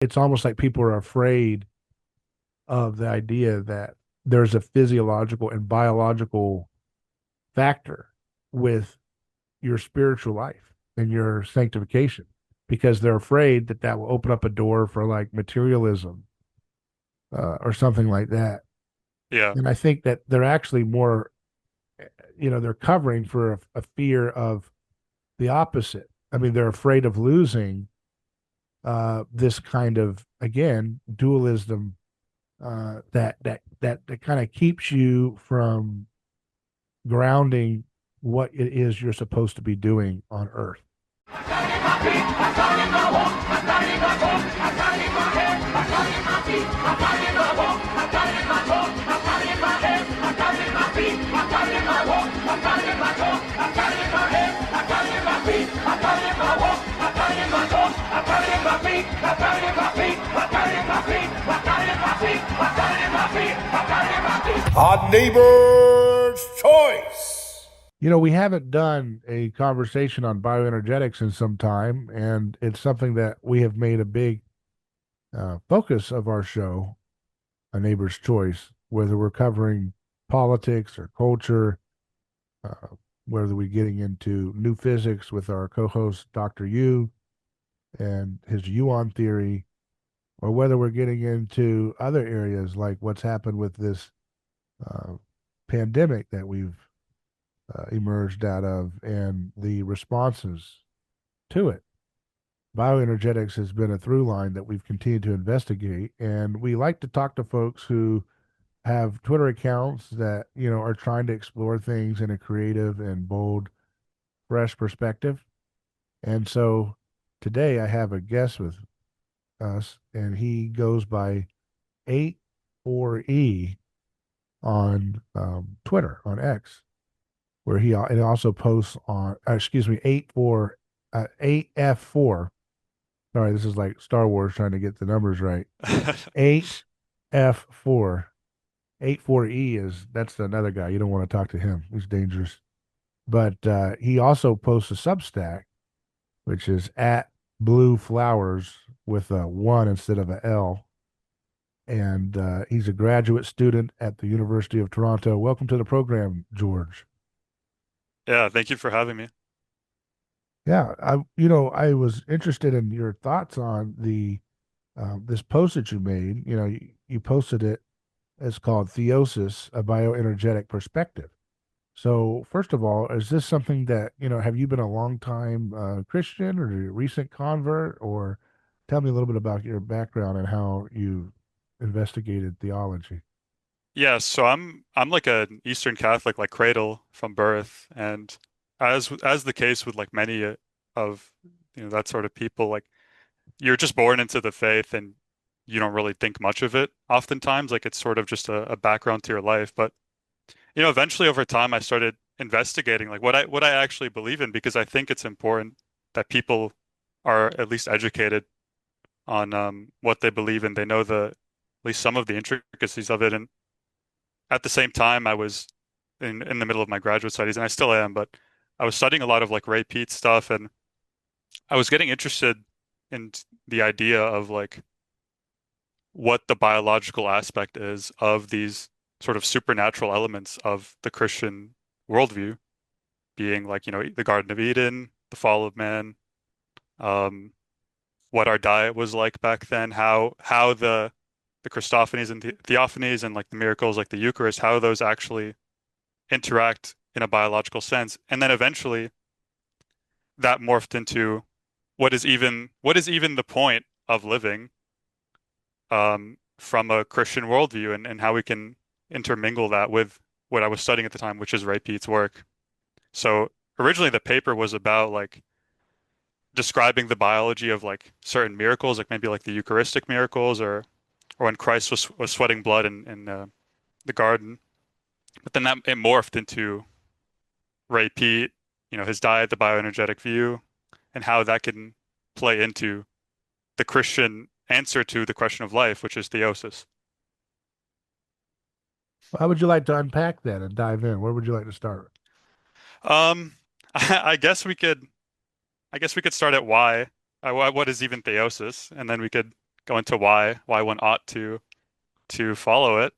it's almost like people are afraid of the idea that there's a physiological and biological factor with your spiritual life and your sanctification because they're afraid that that will open up a door for like materialism or something like that. Yeah. And I think that they're actually more, they're covering for a fear of the opposite. I mean, they're afraid of losing this kind of, again, dualism that kind of keeps you from grounding what it is you're supposed to be doing on Earth. Our neighbor's choice. We haven't done a conversation on bioenergetics in some time, and it's something that we have made a big focus of our show, A Neighbor's Choice, whether we're covering politics or culture, uh, whether we're getting into new physics with our co-host, Dr. Yu, and his Yuan theory, or whether we're getting into other areas like what's happened with this uh, pandemic that we've emerged out of and the responses to it. Bioenergetics has been a through line that we've continued to investigate, and we like to talk to folks who have Twitter accounts that are trying to explore things in a creative and bold, fresh perspective. And so today I have a guest with us, and he goes by 84E on Twitter, on X, where he and also posts on, excuse me, 8F4. Sorry, this is like Star Wars trying to get the numbers right. 8F4. 84E that's another guy. You don't want to talk to him. He's dangerous. But he also posts a Substack, which is at Blue Flowers with a one instead of a L. And he's a graduate student at the University of Toronto. Welcome to the program, George. Yeah, thank you for having me. Yeah, I was interested in your thoughts on the this post that you made. You posted it. It's called Theosis, a bioenergetic perspective. So, first of all, is this something that, have you been a long time Christian or a recent convert? Or tell me a little bit about your background and how you investigated theology. Yeah, so I'm like an Eastern Catholic, like cradle from birth, and as the case with like many of that sort of people, like you're just born into the faith and you don't really think much of it. Oftentimes, like it's sort of just a background to your life. But eventually over time, I started investigating like what I actually believe in because I think it's important that people are at least educated on what they believe in. They know at least some of the intricacies of it, and at the same time, I was in the middle of my graduate studies, and I still am, but I was studying a lot of like Peat stuff, and I was getting interested in the idea of like what the biological aspect is of these sort of supernatural elements of the Christian worldview, being like, the Garden of Eden, the fall of man, um, what our diet was like back then, how the Christophanies and the Theophanies and like the miracles like the Eucharist, how those actually interact in a biological sense. And then eventually that morphed into what is even the point of living from a Christian worldview and how we can intermingle that with what I was studying at the time, which is Ray Peat's work. So originally the paper was about like describing the biology of like certain miracles, like maybe like the Eucharistic miracles or when Christ was sweating blood in the garden. But then that it morphed into Ray Peat, his diet, the bioenergetic view, and how that can play into the Christian answer to the question of life, which is theosis. How would you like to unpack that and dive in? Where would you like to start? Um, I guess we could, I guess we could start at why, what is even theosis, and then we could go into why one ought to follow it.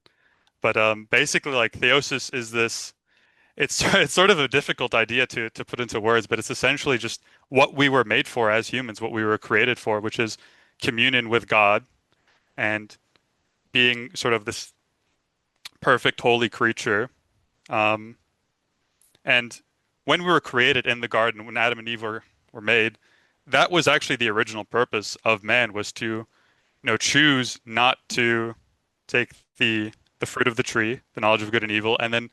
But basically, like theosis is this. It's it's sort of a difficult idea to put into words, but it's essentially just what we were made for as humans, what we were created for, which is communion with God and being sort of this perfect holy creature. Um, and when we were created in the garden, when Adam and Eve were made, that was actually the original purpose of man was to, choose not to take the fruit of the tree, the knowledge of good and evil, and then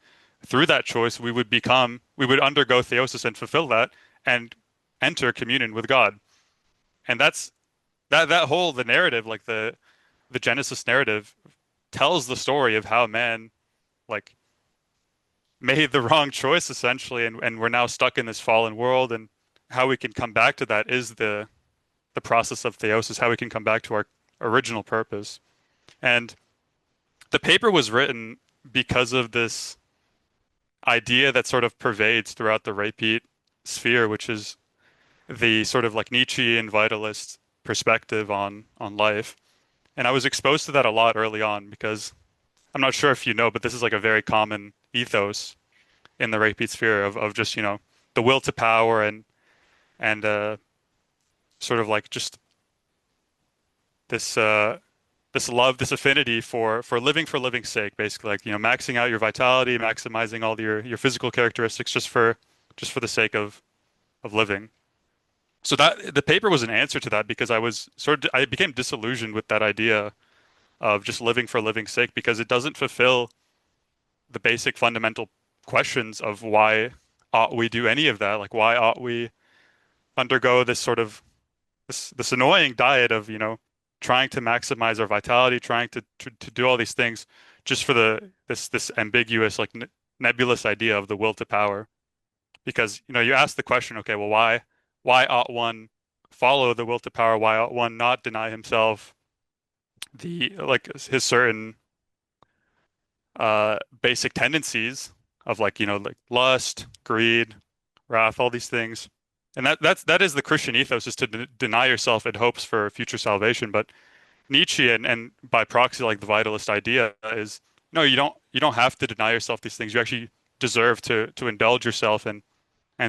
through that choice we would undergo theosis and fulfill that and enter communion with God. And that whole the narrative, like the Genesis narrative, tells the story of how man like made the wrong choice essentially, and we're now stuck in this fallen world, and how we can come back to that is the process of theosis, how we can come back to our original purpose. And the paper was written because of this idea that sort of pervades throughout the Peat sphere, which is the sort of like Nietzschean vitalist perspective on life. And I was exposed to that a lot early on because I'm not sure if you know, but this is like a very common ethos in the Peat sphere of just, the will to power and sort of like just this this love, this affinity for living's sake, basically, like, maxing out your vitality, maximizing all your physical characteristics just for the sake of living. So that the paper was an answer to that because I became disillusioned with that idea of just living for living's sake because it doesn't fulfill the basic fundamental questions of why ought we do any of that? Like why ought we undergo this sort of this annoying diet of, trying to maximize our vitality, trying to do all these things just for this ambiguous, like nebulous idea of the will to power. Because, you ask the question, okay, well, why ought one follow the will to power? Why ought one not deny himself the like his certain basic tendencies of, like, like lust, greed, wrath, all these things. And that is the Christian ethos, is to deny yourself in hopes for future salvation. But Nietzsche and by proxy, like the vitalist idea is, no, you don't have to deny yourself these things. You actually deserve to indulge yourself and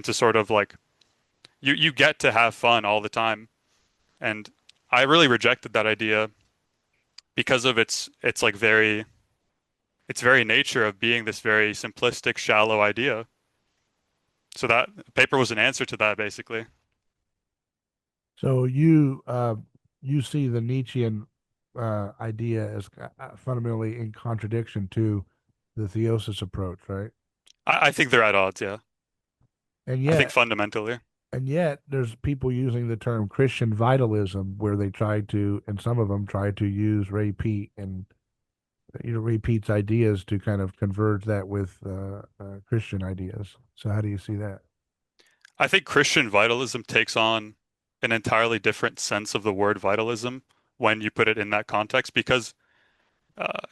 to sort of like you get to have fun all the time. And I really rejected that idea because of its like its very nature of being this very simplistic, shallow idea. So that paper was an answer to that, basically. So you see the Nietzschean idea as fundamentally in contradiction to the theosis approach, right? I think they're at odds, yeah. And I think yet, fundamentally. there's people using the term Christian vitalism, where they try to, and some of them try to use Ray Peat and Ray Peat's ideas to kind of converge that with Christian ideas. So how do you see that? I think Christian vitalism takes on an entirely different sense of the word vitalism when you put it in that context, because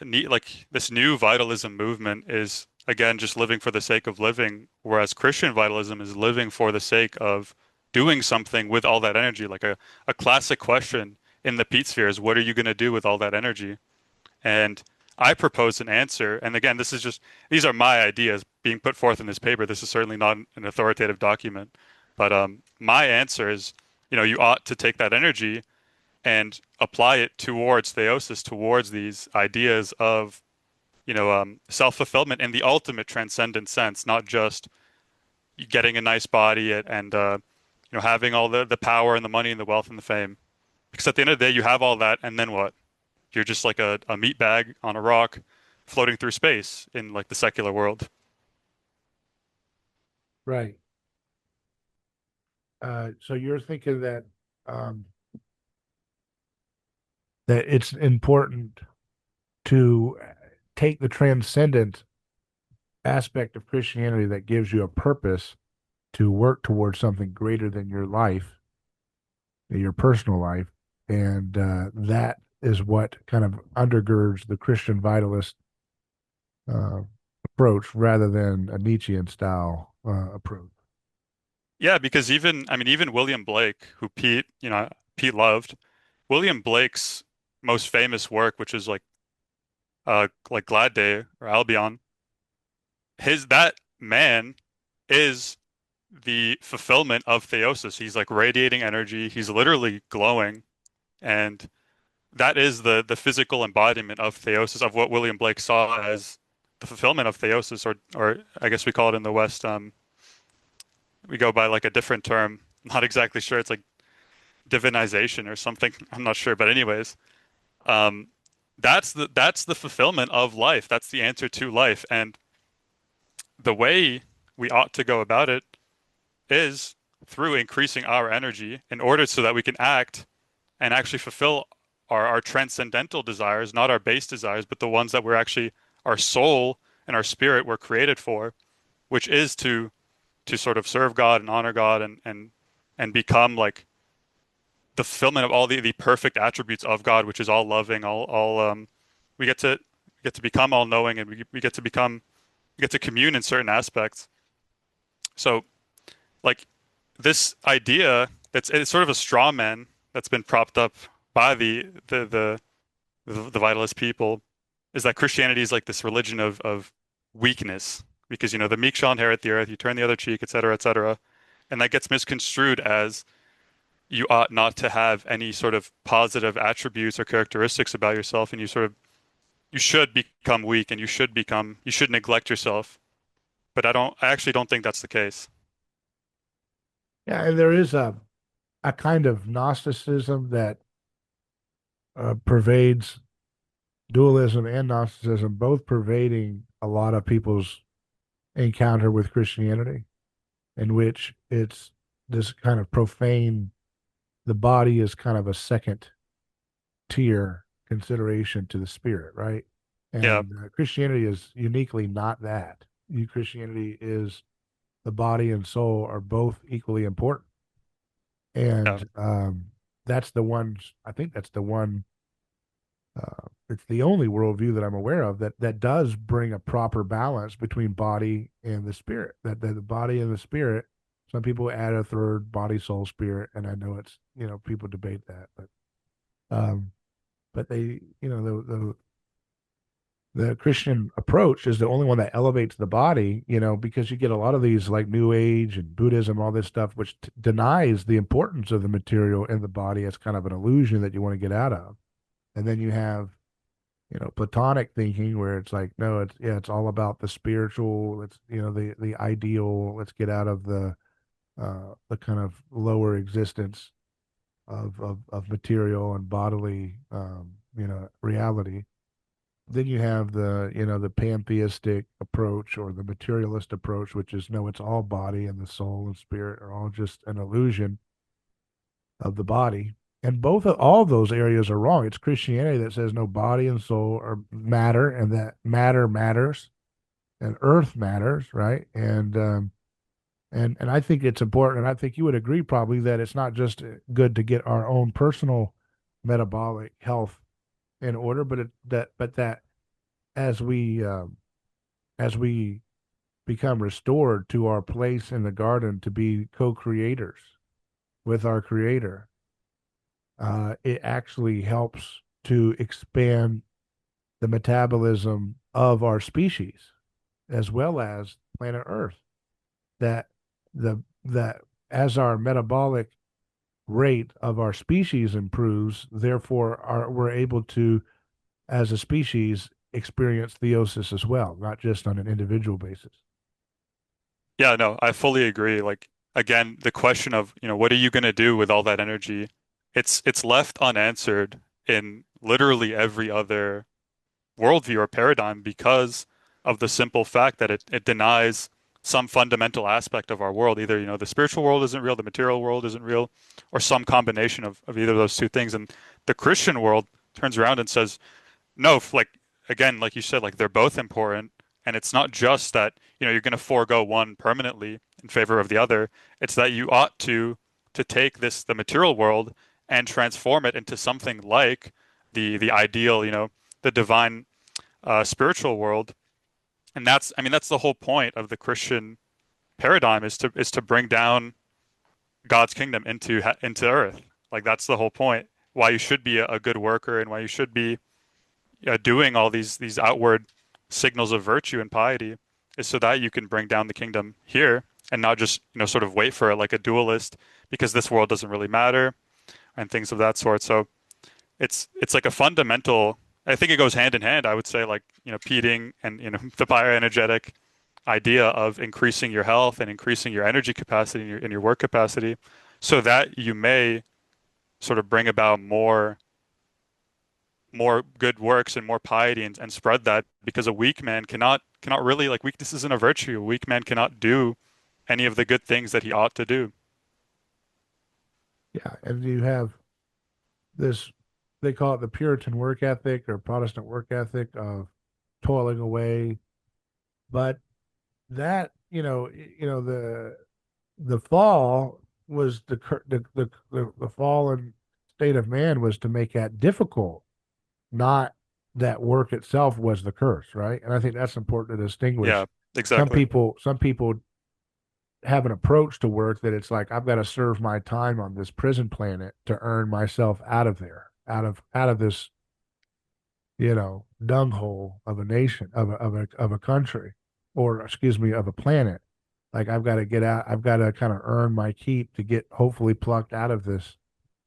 like this new vitalism movement is again just living for the sake of living, whereas Christian vitalism is living for the sake of doing something with all that energy. Like a classic question in the Peat sphere is, what are you going to do with all that energy? And I propose an answer. And again, these are my ideas being put forth in this paper. This is certainly not an authoritative document. But my answer is, you ought to take that energy and apply it towards theosis, towards these ideas of, self-fulfillment in the ultimate transcendent sense, not just getting a nice body and having all the power and the money and the wealth and the fame. Because at the end of the day, you have all that, and then what? You're just like a meat bag on a rock floating through space in like the secular world. Right. So you're thinking um, that it's important to take the transcendent aspect of Christianity that gives you a purpose to work towards something greater than your life, your personal life, and that is what kind of undergirds the Christian vitalist uh, approach rather than a Nietzschean style approach. Yeah, because even William Blake, who Pete loved, William Blake's most famous work, which is like Glad Day or Albion, that man is the fulfillment of Theosis. He's like radiating energy. He's literally glowing, and that is the physical embodiment of Theosis, of what William Blake saw as the fulfillment of Theosis, or I guess we call it in the West. We go by like a different term. Not exactly sure. It's like divinization or something. I'm not sure, but anyways, um, that's the fulfillment of life. That's the answer to life, and the way we ought to go about it is through increasing our energy in order so that we can act and actually fulfill our transcendental desires, not our base desires, but the ones that we're actually our soul and our spirit were created for, which is to sort of serve God and honor God and become like the fulfillment of all the perfect attributes of God, which is all loving, all we get to become all knowing, and we get to become we get to commune in certain aspects. So like this idea it's sort of a straw man that's been propped up by the vitalist people is that Christianity is like this religion of weakness because you know the meek shall inherit the earth, you turn the other cheek, etc., etc., and that gets misconstrued as you ought not to have any sort of positive attributes or characteristics about yourself, and you should become weak and you should neglect yourself. But I actually don't think that's the case. Yeah, and there is a kind of Gnosticism that pervades dualism and Gnosticism, both pervading a lot of people's encounter with Christianity, in which it's this kind of profane, the body is kind of a second tier consideration to the spirit, right? Yeah, And Christianity is uniquely not that. Christianity is the body and soul are both equally important. yeah, And that's the one, I think that's the one, it's the only worldview that I'm aware of that does bring a proper balance between body and the spirit. That the body and the spirit. Some people add a third, body, soul, spirit, and I know it's people debate that, um, but they the Christian approach is the only one that elevates the body, because you get a lot of these like New Age and Buddhism, all this stuff, which denies the importance of the material in the body as kind of an illusion that you want to get out of. And then you have Platonic thinking where it's like, no, it's all about the spiritual. It's the ideal. Let's get out of the kind of lower existence of material and bodily reality. Then you have the pantheistic approach or the materialist approach, which is no, it's all body and the soul and spirit are all just an illusion of the body. And all of those areas are wrong. It's Christianity that says no, body and soul are matter, and that matter matters, and earth matters, right? And I think it's important, and I think you would agree probably that it's not just good to get our own personal metabolic health in order, but that as we as we become restored to our place in the garden to be co-creators with our Creator, it actually helps to expand the metabolism of our species as well as planet Earth. That that as our metabolic rate of our species improves, therefore we're able to, as a species, experience theosis as well, not just on an individual basis. yeah. No, I fully agree. Like again, the question of what are you going to do with all that energy? It's left unanswered in literally every other worldview or paradigm because of the simple fact that it denies some fundamental aspect of our world. Either, the spiritual world isn't real, the material world isn't real, or some combination of either of those two things. And the Christian world turns around and says, no, like again, like you said, like they're both important. And it's not just that, you're going to forego one permanently in favor of the other. It's that you ought to take the material world and transform it into something like the ideal, the divine spiritual world. And I mean, that's the whole point of the Christian paradigm is to bring down God's kingdom into earth. Like that's the whole point. why you should be a good worker and why you should be doing all these outward signals of virtue and piety is so that you can bring down the kingdom here and not just, sort of wait for it like a dualist because this world doesn't really matter and things of that sort. So it's like a fundamental, I think it goes hand in hand, I would say, like, peating and, the bioenergetic idea of increasing your health and increasing your energy capacity and your work capacity so that you may sort of bring about more good works and more piety and spread that because a weak man cannot really, like, weakness isn't a virtue. A weak man cannot do any of the good things that he ought to do. Yeah, and you have this, they call it the Puritan work ethic or Protestant work ethic of toiling away. But that, the fall was the fallen state of man was to make that difficult, not that work itself was the curse, right? And I think that's important to distinguish. Yeah, exactly. Some people have an approach to work that it's like I've got to serve my time on this prison planet to earn myself out of there, out of this, dunghole of a nation, of a country, or excuse me, of a planet. Like I've got to get out, I've got to kind of earn my keep to get hopefully plucked out of this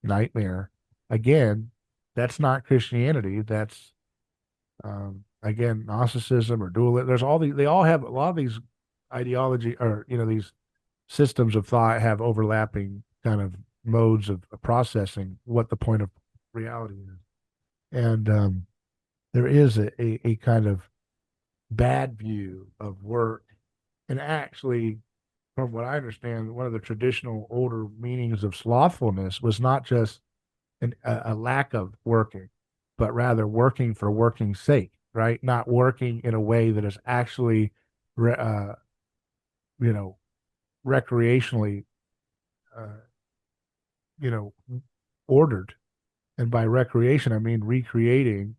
nightmare. Again, that's not Christianity. That's again Gnosticism or dualism. There's all these. They all have a lot of these ideology or these systems of thought have overlapping kind of modes of processing what the point of reality is. And there is a kind of bad view of work. And actually, from what I understand, one of the traditional older meanings of slothfulness was not just a lack of working, but rather working for working's sake, right? Not working in a way that is actually, you know, recreationally, uh, you know, ordered. And by recreation, I mean recreating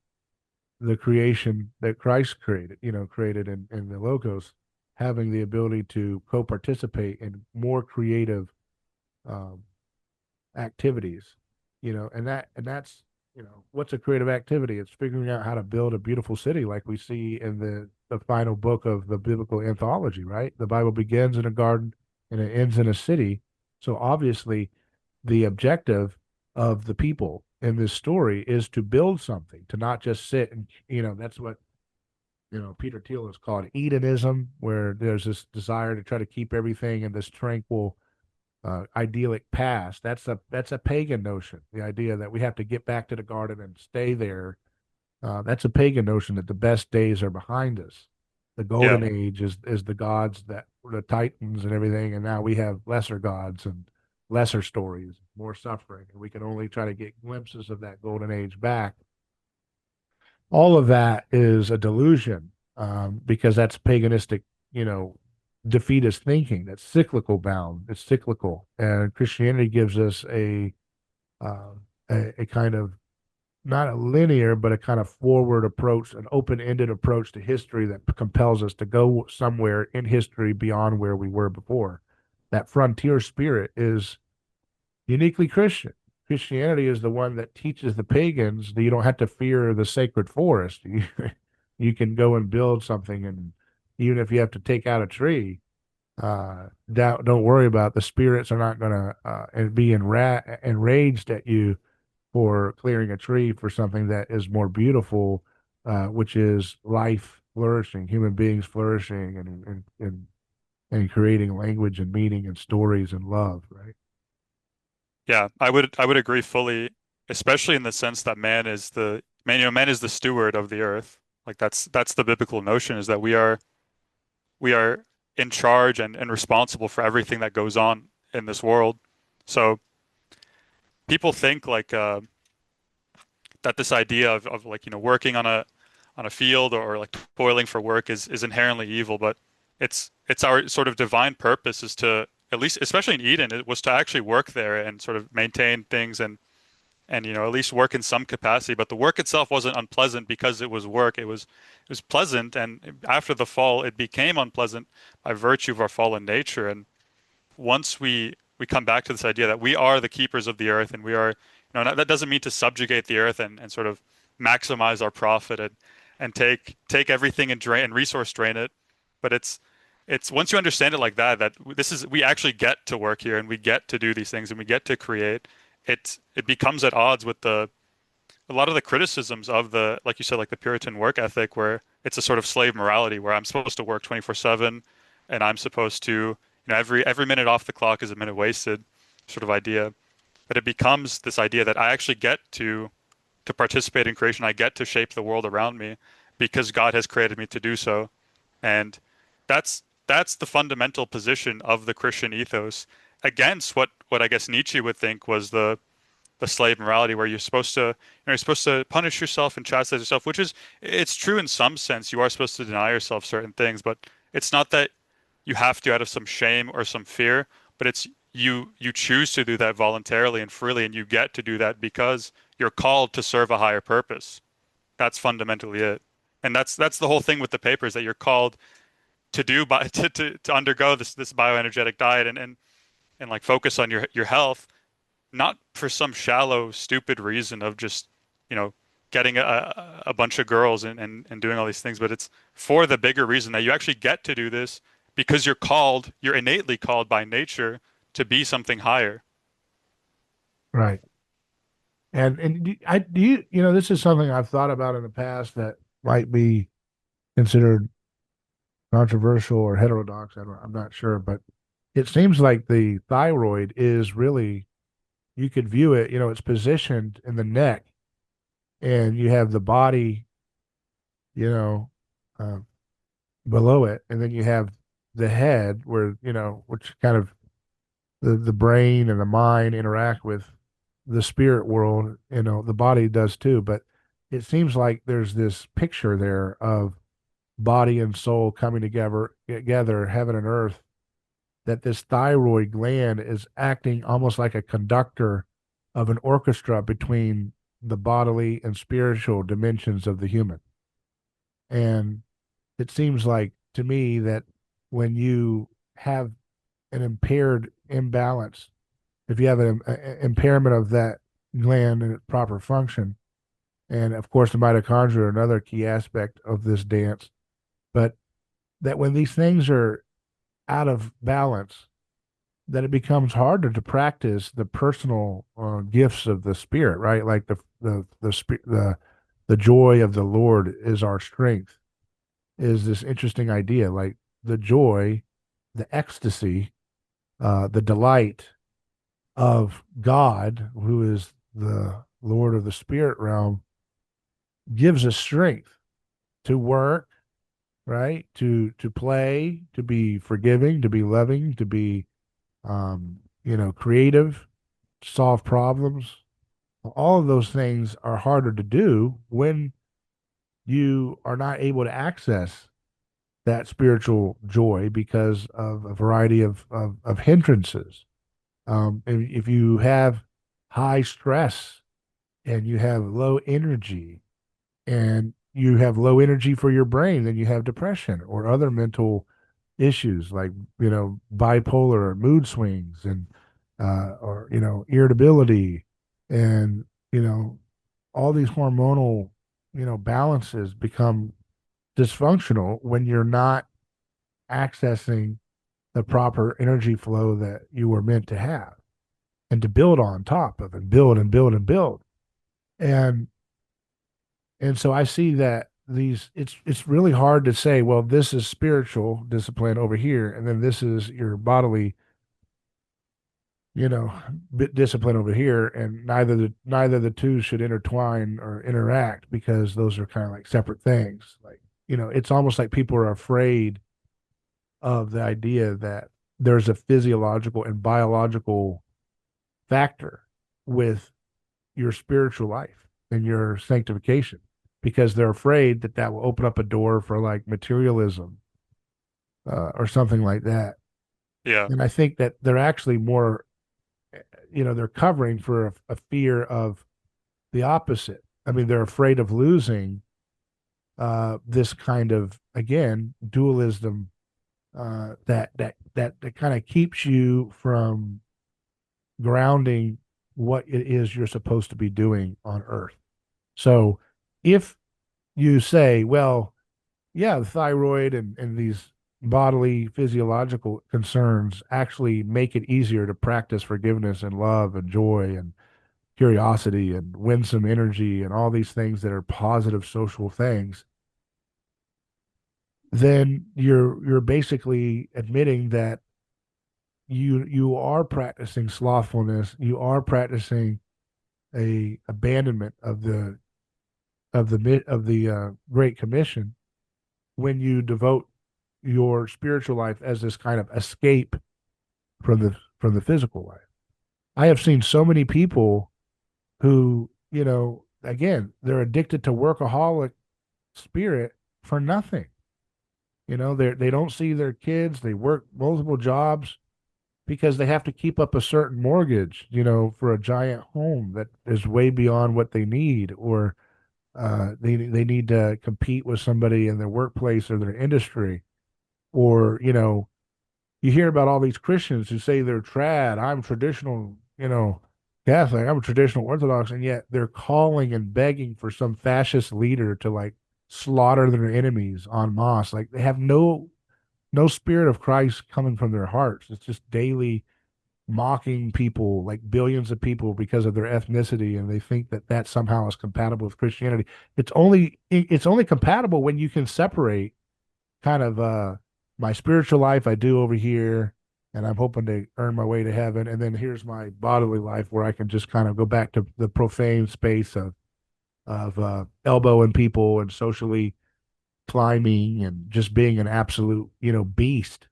the creation that Christ created, created in the Logos, having the ability to co-participate in more creative um, activities, and that's what's a creative activity? It's figuring out how to build a beautiful city, like we see in the final book of the biblical anthology, right? The Bible begins in a garden and it ends in a city. So obviously, the objective of the people in this story is to build something, to not just sit and that's what Peter Thiel has called Edenism, where there's this desire to try to keep everything in this tranquil, idyllic past. That's a pagan notion. The idea that we have to get back to the garden and stay there. That's a pagan notion that the best days are behind us. The Yeah. golden age is the gods that were the titans and everything, and now we have lesser gods and lesser stories, more suffering, and we can only try to get glimpses of that golden age back. All of that is a delusion, because that's paganistic, defeatist thinking. That's cyclical bound. It's cyclical, and Christianity gives us uh, a kind of not a linear, but a kind of forward approach, an open-ended approach to history that compels us to go somewhere in history beyond where we were before. That frontier spirit is uniquely Christian. Christianity is the one that teaches the pagans that you don't have to fear the sacred forest. You can go and build something, and even if you have to take out a tree, don't worry about the spirits are not going to be enraged at you for clearing a tree for something that is more beautiful, which is life flourishing, human beings flourishing, and creating language and meaning and stories and love, right? Yeah, I would agree fully, especially in the sense that man is the steward of the earth. Like that's the biblical notion, is that we are in charge and responsible for everything that goes on in this world. So people think like that this idea of like, working on a field or like toiling for work is inherently evil, but it's our sort of divine purpose is to, at least especially in Eden, it was to actually work there and sort of maintain things and at least work in some capacity. But the work itself wasn't unpleasant because it was work. It was pleasant, and after the fall, it became unpleasant by virtue of our fallen nature. And once we come back to this idea that we are the keepers of the earth and we are that doesn't mean to subjugate the earth and sort of maximize our profit and take everything and drain and resource drain it. But it's once you understand it like that, that this is we actually get to work here and we get to do these things and we get to create. It becomes at odds with the a lot of the criticisms of the, like you said, like the Puritan work ethic, where it's a sort of slave morality, where I'm supposed to work 24/7, and I'm supposed to, every minute off the clock is a minute wasted, sort of idea. But it becomes this idea that I actually get to participate in creation. I get to shape the world around me because God has created me to do so, and that's the fundamental position of the Christian ethos against what I guess Nietzsche would think was the slave morality where you're supposed to punish yourself and chastise yourself, which is it's true in some sense. You are supposed to deny yourself certain things, but it's not that you have to out of some shame or some fear, but it's you choose to do that voluntarily and freely, and you get to do that because you're called to serve a higher purpose. That's fundamentally it. And that's the whole thing with the papers that you're called to do by to undergo this bioenergetic diet and like focus on your health, not for some shallow, stupid reason of just, you know, getting a bunch of girls and doing all these things, but it's for the bigger reason that you actually get to do this because you're innately called by nature to be something higher. Right. And do you, this is something I've thought about in the past that might be considered controversial or heterodox. I'm not sure, but it seems like the thyroid is really, you could view it, it's positioned in the neck, and you have the body, you know, uh, below it, and then you have the head where, which kind of the brain and the mind interact with the spirit world. The body does too, but it seems like there's this picture there of body and soul coming together, heaven and earth, that this thyroid gland is acting almost like a conductor of an orchestra between the bodily and spiritual dimensions of the human. And it seems like to me that when you have an impaired imbalance, if you have an impairment of that gland in its proper function, and of course the mitochondria are another key aspect of this dance, but that when these things are out of balance, that it becomes harder to practice the personal gifts of the spirit, right? Like the joy of the Lord is our strength, is this interesting idea. Like the joy, the ecstasy, the delight of God, who is the Lord of the spirit realm, gives us strength to work, right? To play, to be forgiving, to be loving, to be creative, solve problems. All of those things are harder to do when you are not able to access that spiritual joy because of a variety of hindrances. If you have high stress and you have low energy and you have low energy for your brain, then you have depression or other mental issues like, bipolar mood swings and, or, irritability and, all these hormonal, balances become dysfunctional when you're not accessing the proper energy flow that you were meant to have and to build on top of and build and build and build. And so I see that it's really hard to say, well, this is spiritual discipline over here, and then this is your bodily, discipline over here, and neither the two should intertwine or interact because those are kind of like separate things. Like, it's almost like people are afraid of the idea that there's a physiological and biological factor with your spiritual life and your sanctification because they're afraid that that will open up a door for like materialism or something like that. Yeah. And I think that they're actually more, they're covering for a fear of the opposite. I mean, they're afraid of losing this kind of, again, dualism that kind of keeps you from grounding what it is you're supposed to be doing on Earth. So if you say, well, yeah, the thyroid and these bodily physiological concerns actually make it easier to practice forgiveness and love and joy and curiosity and winsome energy and all these things that are positive social things, then you're basically admitting that you are practicing slothfulness, you are practicing a abandonment of the Great Commission when you devote your spiritual life as this kind of escape from the physical life. I have seen so many people who, again, they're addicted to workaholic spirit for nothing. They don't see their kids, they work multiple jobs because they have to keep up a certain mortgage, for a giant home that is way beyond what they need, or they need to compete with somebody in their workplace or their industry, or you hear about all these Christians who say they're trad. I'm traditional, Catholic. I'm a traditional Orthodox, and yet they're calling and begging for some fascist leader to like slaughter their enemies en masse. Like they have no spirit of Christ coming from their hearts. It's just daily mocking people, like billions of people, because of their ethnicity, and they think that that somehow is compatible with Christianity. It's only compatible when you can separate kind of my spiritual life I do over here, and I'm hoping to earn my way to heaven, and then here's my bodily life where I can just kind of go back to the profane space of elbowing people and socially climbing and just being an absolute beast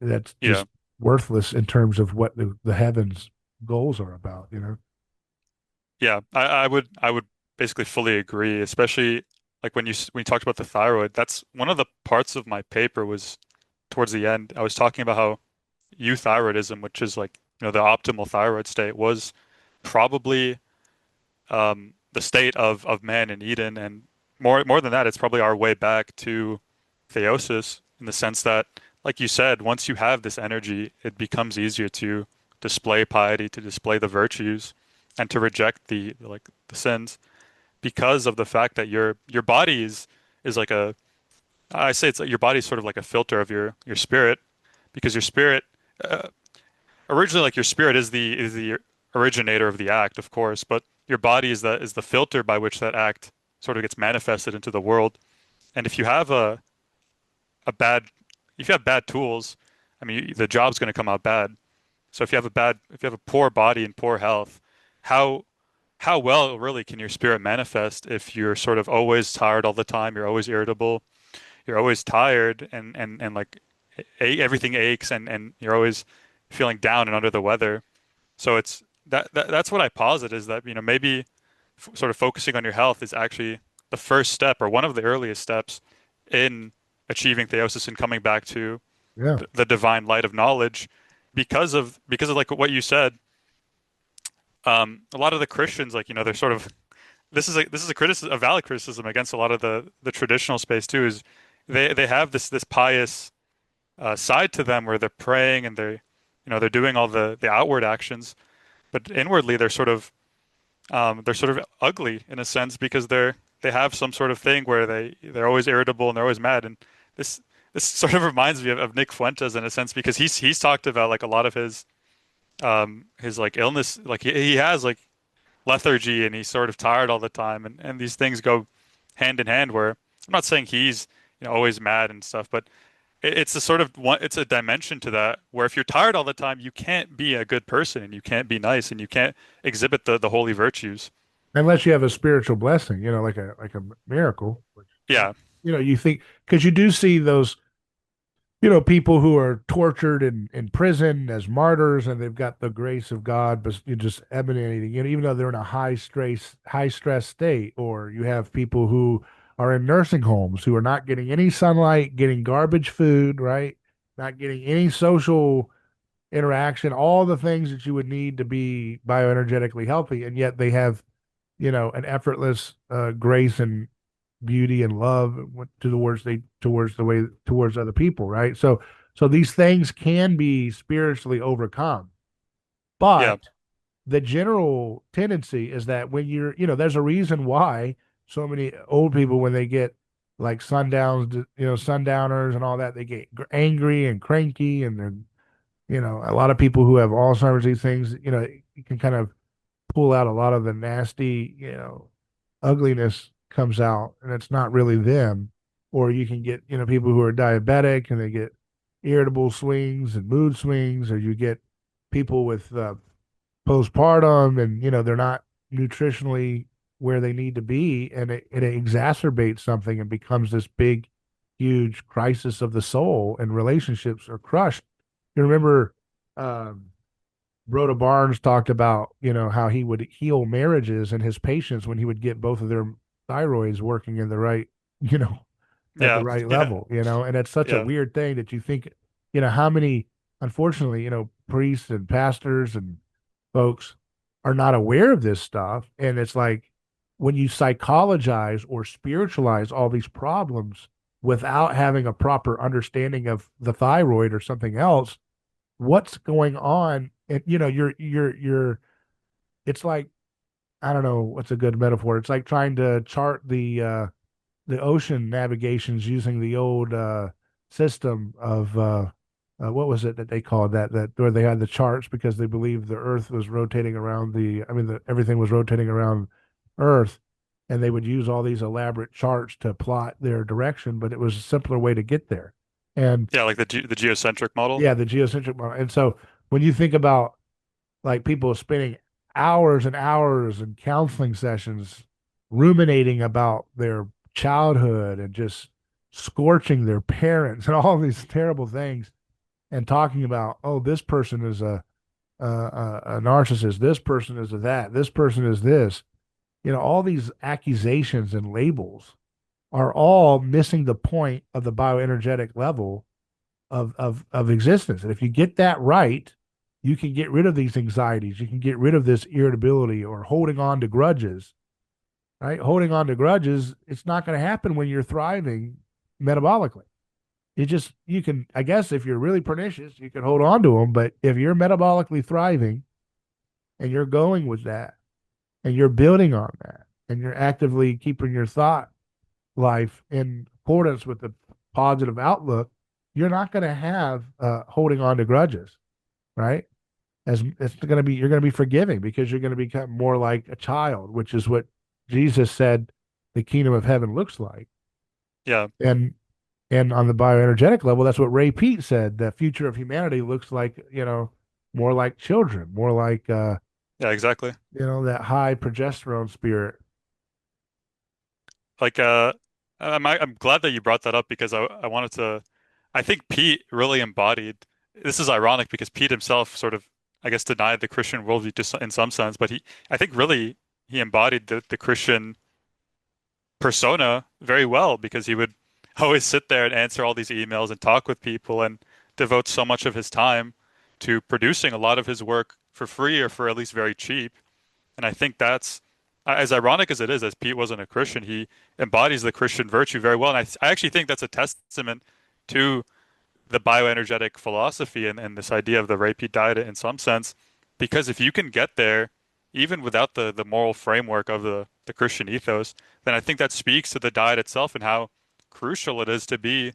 that's Yeah. just worthless in terms of what the heavens goals are about. Yeah, I would basically fully agree, especially like when you talked about the thyroid. That's one of the parts of my paper was towards the end. I was talking about how euthyroidism, which is like, the optimal thyroid state, was probably the state of man in Eden, and more than that, it's probably our way back to theosis in the sense that, like you said, once you have this energy, it becomes easier to display piety, to display the virtues, and to reject the sins because of the fact that your body is like a I say it's like your body's sort of like a filter of your spirit because your spirit uh, originally like your spirit is the originator of the act, of course, but your body is the filter by which that act sort of gets manifested into the world. And if you have a bad if you have bad tools, I mean, the job's going to come out bad. So if you have a poor body and poor health, how how well really can your spirit manifest if you're sort of always tired all the time, you're always irritable, you're always tired and like everything aches and you're always feeling down and under the weather. So that's what I posit is that, maybe sort of focusing on your health is actually the first step or one of the earliest steps in achieving theosis and coming back to Yeah. the divine light of knowledge because of like what you said. A lot of the Christians, like, they're sort of this is a criticism, a valid criticism against a lot of the traditional space too, is they have this pious side to them where they're praying and they're doing all the outward actions, but inwardly they're sort of ugly in a sense because they have some sort of thing where they're always irritable and they're always mad. And this this sort of reminds me of Nick Fuentes in a sense because he's talked about like a lot of his like illness, like he has like lethargy and he's sort of tired all the time, and these things go hand in hand where I'm not saying he's always mad and stuff, but it's a sort of one, it's a dimension to that where if you're tired all the time, you can't be a good person and you can't be nice and you can't exhibit the holy virtues. Unless you have a spiritual blessing, like a miracle, which Yeah, you think, because you do see those people who are tortured in prison as martyrs, and they've got the grace of God, but you just emanating, even though they're in a high stress state. Or you have people who are in nursing homes who are not getting any sunlight, getting garbage food, right? Not getting any social interaction, all the things that you would need to be bioenergetically healthy, and yet they have, an effortless grace and beauty and love towards other people, right? So these things can be spiritually overcome, yeah, but the general tendency is that when you're, there's a reason why so many old people, when they get like sundowns, sundowners and all that, they get angry and cranky, and then, a lot of people who have Alzheimer's, these things, you can kind of pull out a lot of the nasty, ugliness comes out, and it's not really them. Or you can get, people who are diabetic and they get irritable swings and mood swings, or you get people with postpartum, and they're not nutritionally where they need to be, and it exacerbates something and becomes this big huge crisis of the soul, and relationships are crushed. You remember, um, Rhoda Barnes talked about, how he would heal marriages and his patients when he would get both of their thyroids working in the right, you know, at the Yeah, right yeah, level, and it's such a yeah, weird thing that you think, how many, unfortunately, priests and pastors and folks are not aware of this stuff. And it's like when you psychologize or spiritualize all these problems without having a proper understanding of the thyroid or something else, what's going on? And you're it's like, I don't know what's a good metaphor. It's like trying to chart the ocean navigations using the old system of what was it that they called that where they had the charts because they believed the Earth was rotating around everything was rotating around Earth, and they would use all these elaborate charts to plot their direction, but it was a simpler way to get there. And yeah. Like the geocentric model. yeah, the geocentric model. And so when you think about like people spending hours and hours in counseling sessions ruminating about their childhood and just scorching their parents and all these terrible things, and talking about, oh, this person is a narcissist, this person is a that, this person is this, all these accusations and labels are all missing the point of the bioenergetic level of existence. And if you get that right, you can get rid of these anxieties. You can get rid of this irritability or holding on to grudges, right? Holding on to grudges, it's not going to happen when you're thriving metabolically. You can, I guess, if you're really pernicious, you can hold on to them. But if you're metabolically thriving and you're going with that and you're building on that and you're actively keeping your thought life in accordance with the positive outlook, you're not going to have holding on to grudges, right? As it's going to be, you're going to be forgiving because you're going to become more like a child, which is what Jesus said the kingdom of heaven looks like. Yeah, And on the bioenergetic level, that's what Ray Peat said. The future of humanity looks like, more like children, more like yeah, exactly. that high progesterone spirit. Like I'm glad that you brought that up because I wanted to. I think Pete really embodied. This is ironic because Pete himself sort of, I guess, denied the Christian worldview in some sense, but I think really he embodied the Christian persona very well because he would always sit there and answer all these emails and talk with people and devote so much of his time to producing a lot of his work for free or for at least very cheap. And I think that's as ironic as it is, as Pete wasn't a Christian, he embodies the Christian virtue very well. And I actually think that's a testament to the bioenergetic philosophy and this idea of the repeat diet in some sense, because if you can get there, even without the moral framework of the Christian ethos, then I think that speaks to the diet itself and how crucial it is to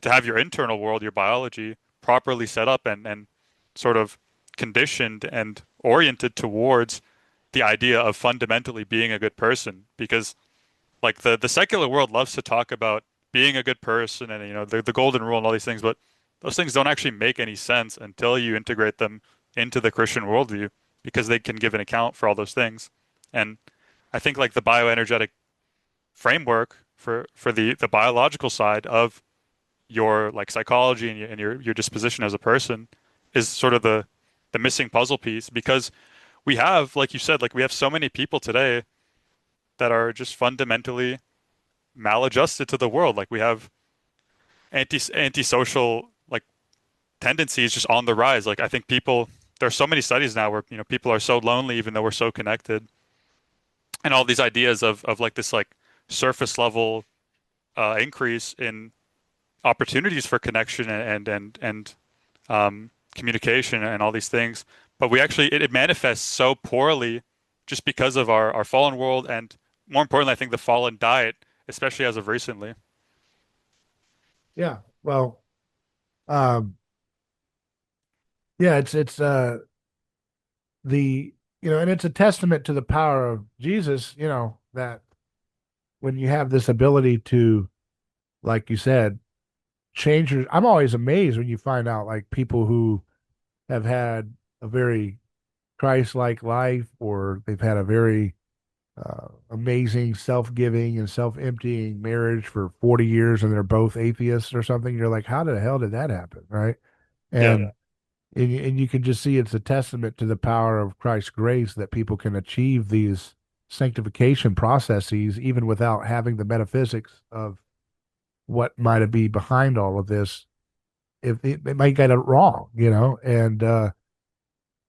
have your internal world, your biology, properly set up and sort of conditioned and oriented towards the idea of fundamentally being a good person. Because like the secular world loves to talk about being a good person and the golden rule and all these things, but those things don't actually make any sense until you integrate them into the Christian worldview because they can give an account for all those things. And I think like the bioenergetic framework for the biological side of your like psychology and your disposition as a person is sort of the missing puzzle piece because we have, like you said, like we have so many people today that are just fundamentally maladjusted to the world. Like we have antisocial like tendencies just on the rise. Like I think there are so many studies now where people are so lonely even though we're so connected, and all these ideas of like this like surface level increase in opportunities for connection and communication and all these things. but we actually it manifests so poorly just because of our fallen world and more importantly, I think the fallen diet, especially as of recently. Yeah. Well, um, yeah, it's the and it's a testament to the power of Jesus, that when you have this ability to, like you said, change your, I'm always amazed when you find out like people who have had a very Christ-like life, or they've had a very amazing self-giving and self-emptying marriage for 40 years and they're both atheists or something. You're like, how the hell did that happen? Right. Yeah. And and you can just see it's a testament to the power of Christ's grace that people can achieve these sanctification processes even without having the metaphysics of what might be behind all of this. If it might get it wrong, and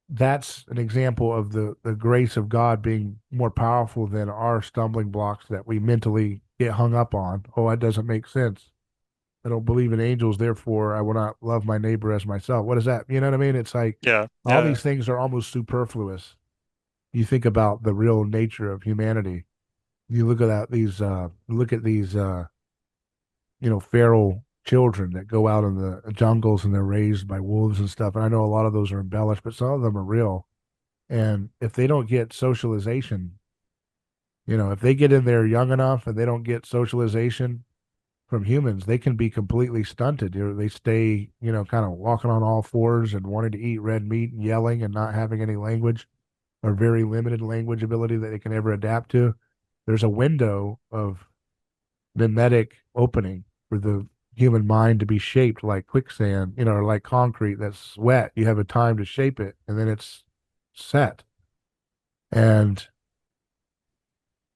that's an example of the grace of God being more powerful than our stumbling blocks that we mentally get hung up on. Oh, that doesn't make sense. I don't believe in angels, therefore I will not love my neighbor as myself. What is that? You know what I mean? It's like Yeah. all Yeah. these things are almost superfluous. You think about the real nature of humanity. You look at these feral children that go out in the jungles and they're raised by wolves and stuff. And I know a lot of those are embellished, but some of them are real. And if they don't get socialization, if they get in there young enough and they don't get socialization from humans, they can be completely stunted. They stay, kind of walking on all fours and wanting to eat red meat and yelling and not having any language or very limited language ability that they can ever adapt to. There's a window of mimetic opening for the human mind to be shaped like quicksand, or like concrete that's wet. You have a time to shape it and then it's set. And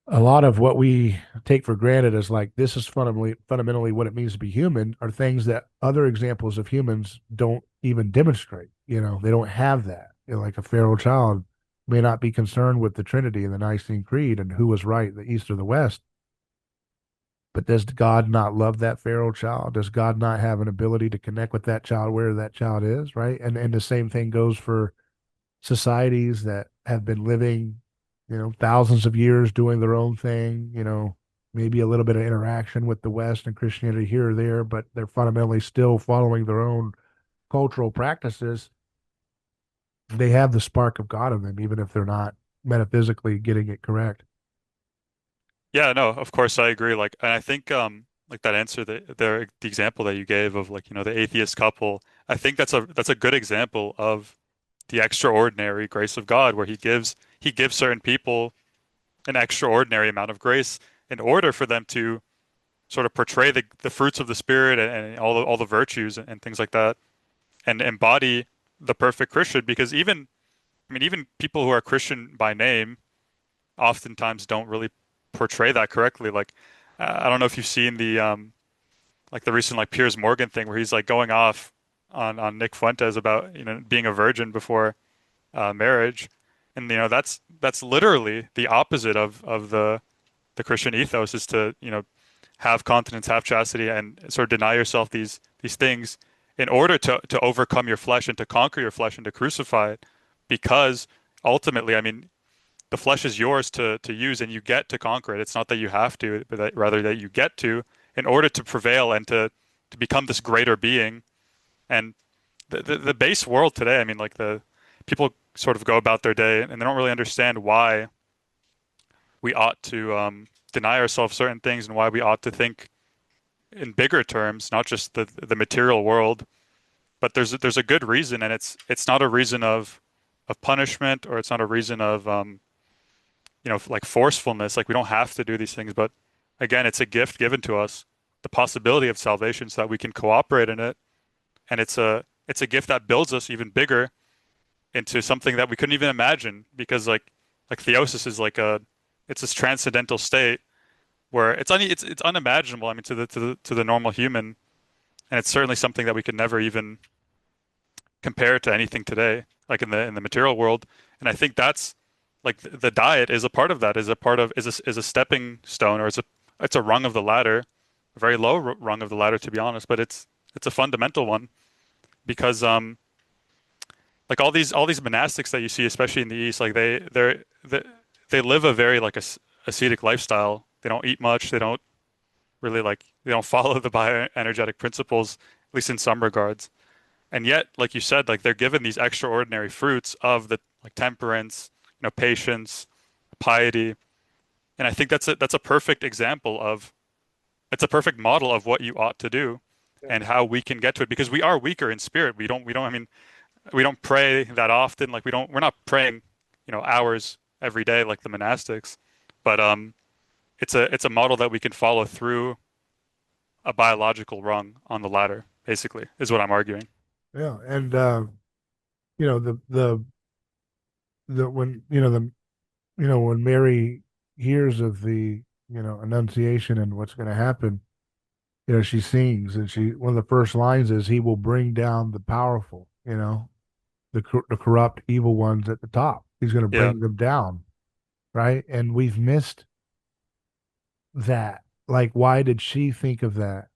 a lot of what we take for granted as like this is fundamentally what it means to be human are things that other examples of humans don't even demonstrate. They don't have that. Like a feral child may not be concerned with the Trinity and the Nicene Creed and who was right, the East or the West. But does God not love that feral child? Does God not have an ability to connect with that child where that child is, right? And the same thing goes for societies that have been living, thousands of years doing their own thing, maybe a little bit of interaction with the West and Christianity here or there, but they're fundamentally still following their own cultural practices. They have the spark of God in them, even if they're not metaphysically getting it correct. Yeah, no, of course I agree. Like, and I think like that answer the example that you gave of like, the atheist couple, I think that's a good example of the extraordinary grace of God where he gives certain people an extraordinary amount of grace in order for them to sort of portray the fruits of the spirit and all the virtues and things like that and embody the perfect Christian because even people who are Christian by name oftentimes don't really portray that correctly. Like, I don't know if you've seen the like the recent like Piers Morgan thing where he's like going off on Nick Fuentes about being a virgin before marriage, and that's literally the opposite of the Christian ethos is to have continence, have chastity, and sort of deny yourself these things in order to overcome your flesh and to conquer your flesh and to crucify it, because ultimately, I mean, the flesh is yours to use and you get to conquer it. It's not that you have to, but rather that you get to in order to prevail and to become this greater being. And the base world today, I mean, like the people sort of go about their day and they don't really understand why we ought to deny ourselves certain things and why we ought to think in bigger terms, not just the material world. But there's a good reason, and it's not a reason of punishment, or it's not a reason of like forcefulness. Like we don't have to do these things, but again, it's a gift given to us, the possibility of salvation, so that we can cooperate in it, and it's a gift that builds us even bigger into something that we couldn't even imagine, because like theosis is it's this transcendental state where it's unimaginable. I mean, to the normal human, and it's certainly something that we could never even compare to anything today, like in the material world. And I think that's like the diet is a part of that, is a stepping stone, or it's a rung of the ladder, a very low rung of the ladder, to be honest, but it's a fundamental one because like all these monastics that you see, especially in the East, like they live a very like ascetic lifestyle. They don't eat much. They don't really like they don't follow the bioenergetic principles, at least in some regards. And yet, like you said, like they're given these extraordinary fruits of the like temperance, patience, piety. And I think that's a perfect example of it's a perfect model of what you ought to do Yeah. and how we can get to it because we are weaker in spirit. I mean, we don't pray that often. Like we're not praying, hours every day like the monastics. But it's a model that we can follow through a biological rung on the ladder, basically, is what I'm arguing. Yeah, and you know the when when Mary hears of the annunciation and what's going to happen, she sings, and she one of the first lines is, "He will bring down the powerful, the corrupt, evil ones at the top. He's going to Yeah. bring them down, right?" And we've missed that. Like, why did she think of that,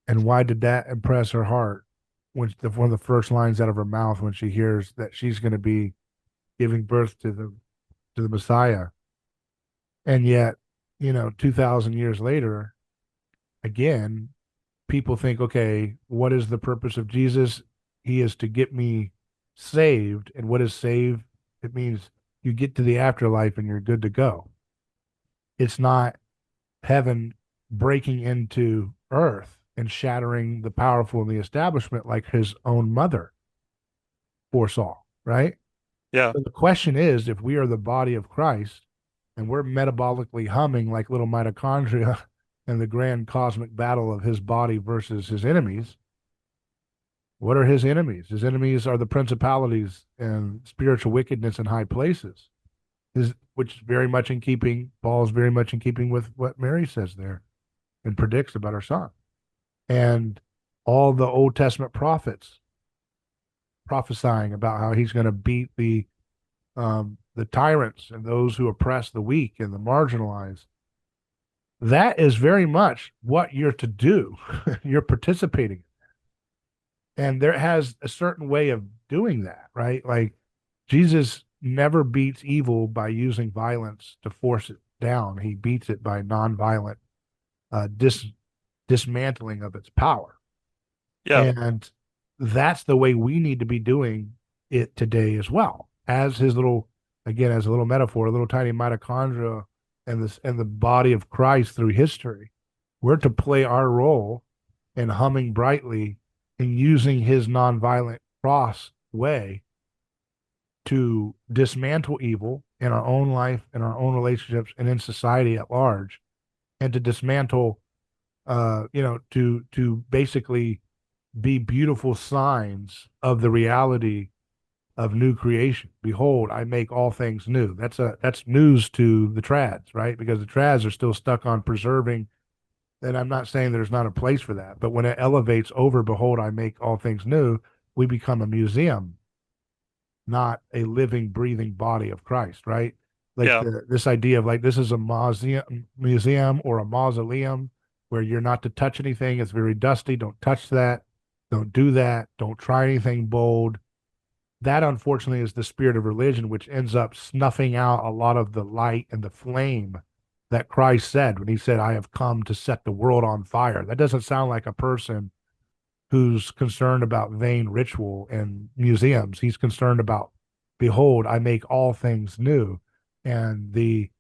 and why did that impress her heart when one of the first lines out of her mouth when she hears that she's going to be giving birth to the Messiah? And yet, 2,000 years later, again, people think, okay, what is the purpose of Jesus? He is to get me saved. And what is saved? It means you get to the afterlife and you're good to go. It's not heaven breaking into earth and shattering the powerful in the establishment like his own mother foresaw, right? Yeah. So the question is, if we are the body of Christ and we're metabolically humming like little mitochondria in the grand cosmic battle of his body versus his enemies, what are his enemies? His enemies are the principalities and spiritual wickedness in high places. Which is very much in keeping, Paul's very much in keeping with what Mary says there and predicts about her son. And all the Old Testament prophets prophesying about how he's going to beat the tyrants and those who oppress the weak and the marginalized. That is very much what you're to do. You're participating, and there has a certain way of doing that, right? Like, Jesus never beats evil by using violence to force it down. He beats it by nonviolent dismantling of its power. Yeah. And that's the way we need to be doing it today as well. As his little, again, as a little metaphor, a little tiny mitochondria and the body of Christ through history, we're to play our role in humming brightly and using his nonviolent cross way to dismantle evil in our own life, in our own relationships, and in society at large, and to dismantle, to basically be beautiful signs of the reality of new creation. Behold, I make all things new. That's news to the trads, right? Because the trads are still stuck on preserving. And I'm not saying there's not a place for that, but when it elevates over, behold, I make all things new, we become a museum, not a living, breathing body of Christ, right? Like Yeah. this idea of like this is a museum or a mausoleum where you're not to touch anything. It's very dusty. Don't touch that. Don't do that. Don't try anything bold. That unfortunately is the spirit of religion, which ends up snuffing out a lot of the light and the flame that Christ said when he said, I have come to set the world on fire. That doesn't sound like a person who's concerned about vain ritual and museums. He's concerned about, behold, I make all things new. And the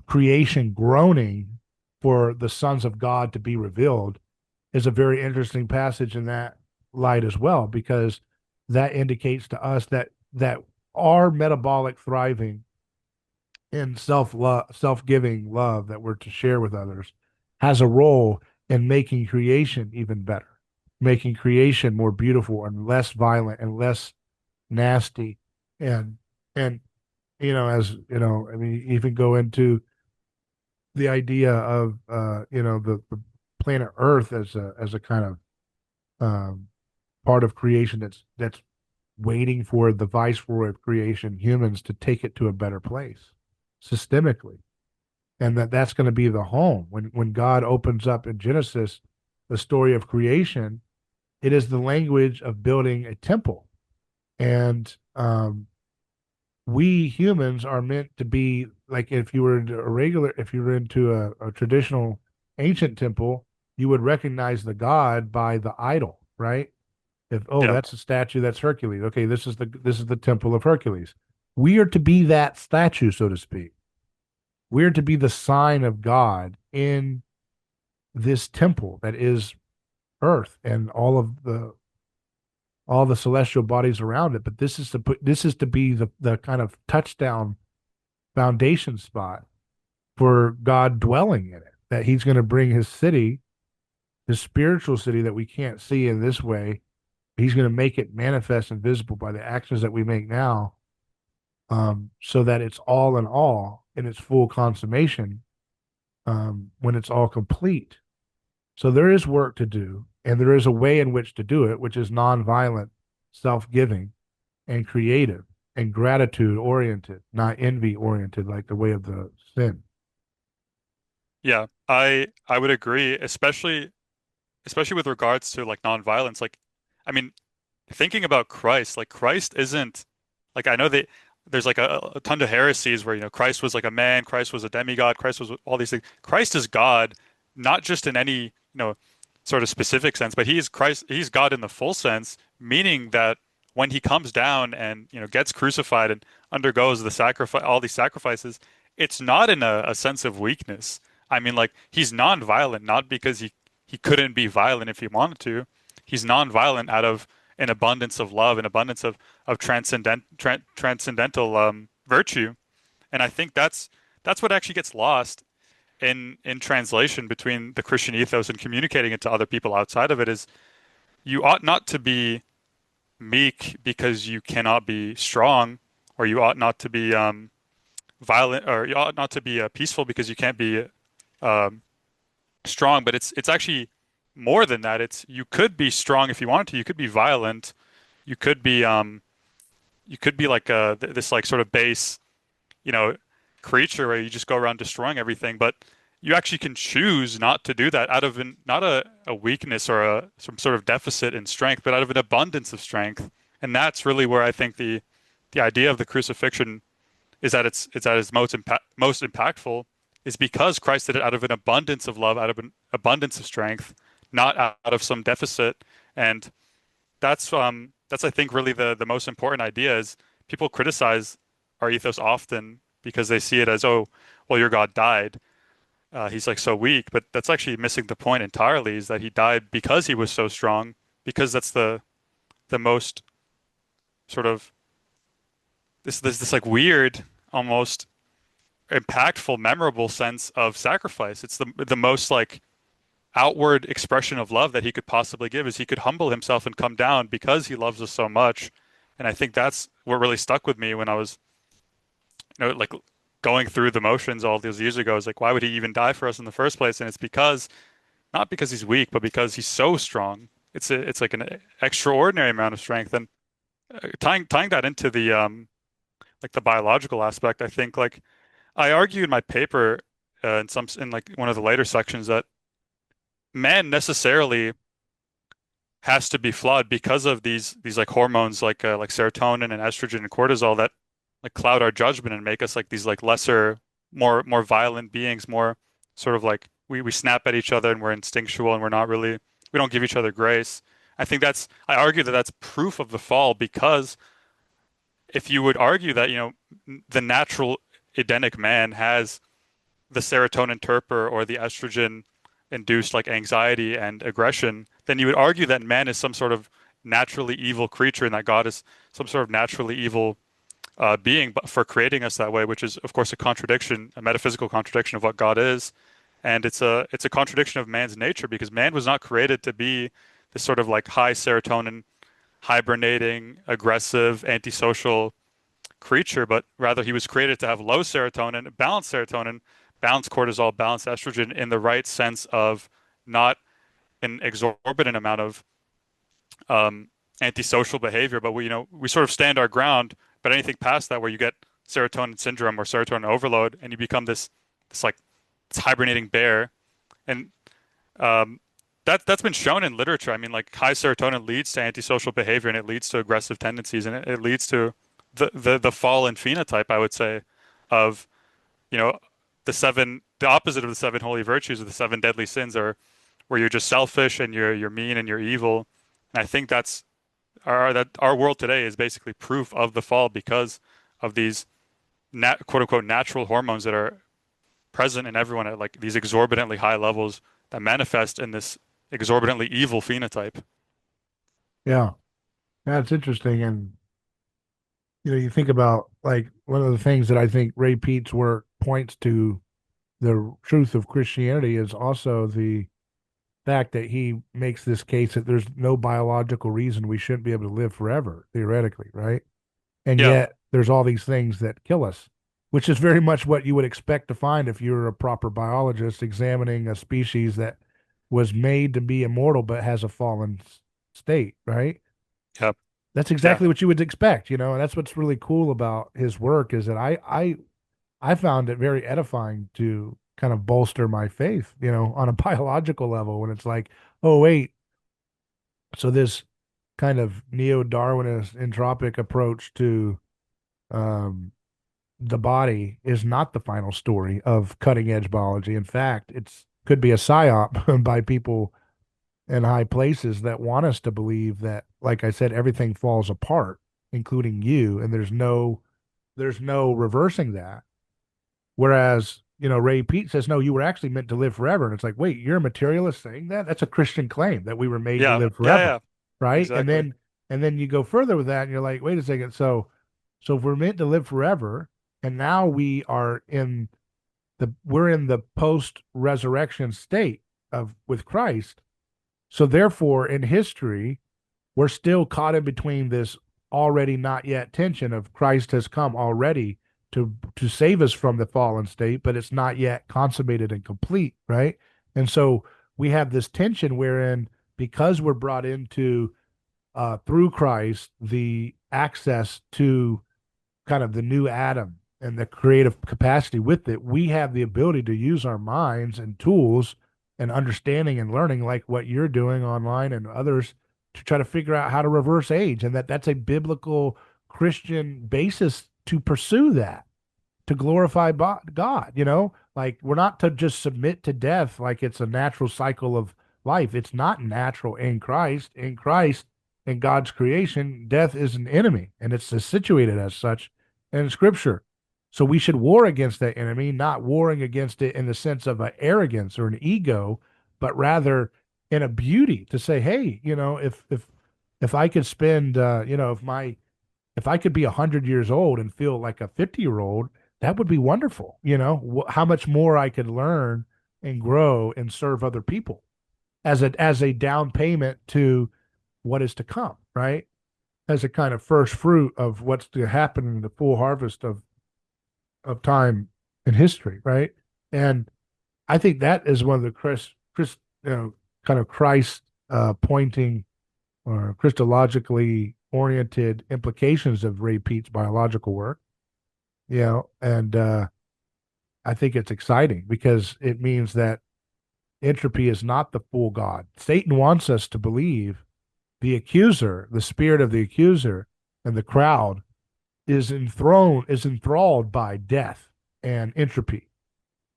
creation groaning for the sons of God to be revealed is a very interesting passage in that light as well, because that indicates to us that our metabolic thriving in self-giving love that we're to share with others has a role in making creation even better, making creation more beautiful and less violent and less nasty. And as I mean, even go into the idea of the planet Earth as a kind of um, part of creation that's waiting for the viceroy of creation, humans, to take it to a better place systemically, and that's going to be the home when God opens up in Genesis the story of creation. It is the language of building a temple, And we humans are meant to be like if you were into a regular, if you were into a traditional ancient temple, you would recognize the god by the idol, right? If oh, Yeah. that's a statue, that's Hercules. Okay, this is the temple of Hercules. We are to be that statue, so to speak. We're to be the sign of God in this temple that is Earth and all the celestial bodies around it. But this is to be the kind of touchdown foundation spot for God dwelling in it. That He's going to bring His city, His spiritual city that we can't see in this way. He's going to make it manifest and visible by the actions that we make now, so that it's all in all in its full consummation, when it's all complete. So there is work to do, and there is a way in which to do it, which is nonviolent, self-giving, and creative, and gratitude oriented, not envy oriented, like the way of the sin. Yeah. I would agree, especially with regards to like nonviolence. Like, I mean, thinking about Christ, like Christ isn't like I know that there's like a ton of heresies where Christ was like a man, Christ was a demigod, Christ was all these things. Christ is God, not just in any sort of specific sense, but he is Christ. He's God in the full sense, meaning that when he comes down and gets crucified and undergoes the sacrifice, all these sacrifices, it's not in a sense of weakness. I mean, like he's non-violent, not because he couldn't be violent if he wanted to. He's non-violent out of an abundance of love, an abundance of transcendental virtue, and I think that's what actually gets lost in translation between the Christian ethos and communicating it to other people outside of it. Is you ought not to be meek because you cannot be strong, or you ought not to be violent, or you ought not to be peaceful because you can't be um, strong. But it's actually more than that. It's you could be strong if you wanted to. You could be violent. You could be like this like sort of base, you know, creature where you just go around destroying everything. But you actually can choose not to do that out of not a weakness or some sort of deficit in strength, but out of an abundance of strength. And that's really where I think the idea of the crucifixion is that it's at its most impactful is because Christ did it out of an abundance of love, out of an abundance of strength, not out of some deficit. And that's I think really the most important idea is people criticize our ethos often because they see it as, oh, well, your God died. He's like so weak, but that's actually missing the point entirely, is that he died because he was so strong, because that's the most sort of this like weird, almost impactful, memorable sense of sacrifice. It's the most like outward expression of love that he could possibly give, is he could humble himself and come down because he loves us so much. And I think that's what really stuck with me when I was, like going through the motions all those years ago. Is like, why would he even die for us in the first place? And it's because not because he's weak, but because he's so strong. It's like an extraordinary amount of strength. And tying that into the like the biological aspect, I think like I argue in my paper in like one of the later sections that man necessarily has to be flawed because of these like hormones like serotonin and estrogen and cortisol that like cloud our judgment and make us like these like lesser, more violent beings, more sort of like we snap at each other and we're instinctual and we don't give each other grace. I argue that that's proof of the fall, because if you would argue that, the natural Edenic man has the serotonin torpor or the estrogen induced like anxiety and aggression, then you would argue that man is some sort of naturally evil creature and that God is some sort of naturally evil being, but for creating us that way, which is of course a contradiction, a metaphysical contradiction of what God is. And it's a contradiction of man's nature, because man was not created to be this sort of like high serotonin, hibernating, aggressive, antisocial creature, but rather he was created to have low serotonin, balanced cortisol, balanced estrogen in the right sense of not an exorbitant amount of antisocial behavior, but we sort of stand our ground. But anything past that, where you get serotonin syndrome or serotonin overload, and you become this like this hibernating bear, and um, that's been shown in literature. I mean, like high serotonin leads to antisocial behavior and it leads to aggressive tendencies and it leads to the fallen phenotype, I would say, of, you know, the opposite of the seven holy virtues or the seven deadly sins are where you're just selfish and you're mean and you're evil. And I think that our world today is basically proof of the fall because of these quote unquote natural hormones that are present in everyone at like these exorbitantly high levels that manifest in this exorbitantly evil phenotype. Yeah. That's interesting. And, you think about like one of the things that I think Ray Peat's work points to the truth of Christianity is also the fact that he makes this case that there's no biological reason we shouldn't be able to live forever, theoretically, right? And Yeah, yet there's all these things that kill us, which is very much what you would expect to find if you're a proper biologist examining a species that was made to be immortal but has a fallen state, right? yeah, That's yeah, exactly what you would expect, and that's what's really cool about his work is that I found it very edifying to kind of bolster my faith, on a biological level when it's like, oh wait, so this kind of neo-Darwinist entropic approach to um, the body is not the final story of cutting edge biology. In fact, it's could be a psyop by people in high places that want us to believe that, like I said, everything falls apart, including you, and there's no reversing that. Whereas, Ray Peat says, no, you were actually meant to live forever. And it's like, wait, you're a materialist saying that? That's a Christian claim that we were made to yeah, live yeah, forever. yeah, Right. And exactly. then you go further with that and you're like, wait a second. So if we're meant to live forever, and now we're in the post resurrection state of with Christ. So therefore, in history, we're still caught in between this already not yet tension of Christ has come already to save us from the fallen state, but it's not yet consummated and complete, right? And so we have this tension wherein because we're brought into through Christ the access to kind of the new Adam and the creative capacity with it, we have the ability to use our minds and tools and understanding and learning like what you're doing online and others to try to figure out how to reverse age, and that's a biblical Christian basis to pursue that, to glorify God, like we're not to just submit to death like it's a natural cycle of life. It's not natural in Christ. In Christ, in God's creation, death is an enemy and it's situated as such in Scripture. So we should war against that enemy, not warring against it in the sense of an arrogance or an ego, but rather in a beauty to say, hey, if I could spend, if I could be 100 years old and feel like a 50-year old, that would be wonderful. How much more I could learn and grow and serve other people as a down payment to what is to come, right? As a kind of first fruit of what's to happen in the full harvest of time in history, right? And I think that is one of the kind of Christ pointing or Christologically oriented implications of Ray Peat's biological work. And I think it's exciting because it means that entropy is not the full God. Satan wants us to believe the accuser, the spirit of the accuser, and the crowd is enthralled by death and entropy,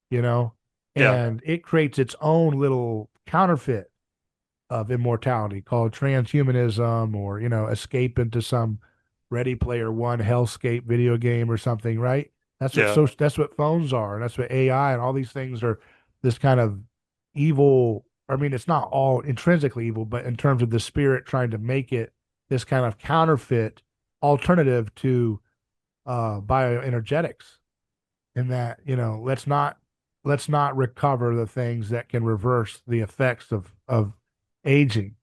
you know, Yeah, and it creates its own little counterfeit of immortality called transhumanism, or escape into some Ready Player One hellscape video game or something, right? yeah, That's what phones are, and that's what AI and all these things are. This kind of evil. I mean, it's not all intrinsically evil, but in terms of the spirit trying to make it this kind of counterfeit alternative to bioenergetics, in that let's not recover the things that can reverse the effects of aging.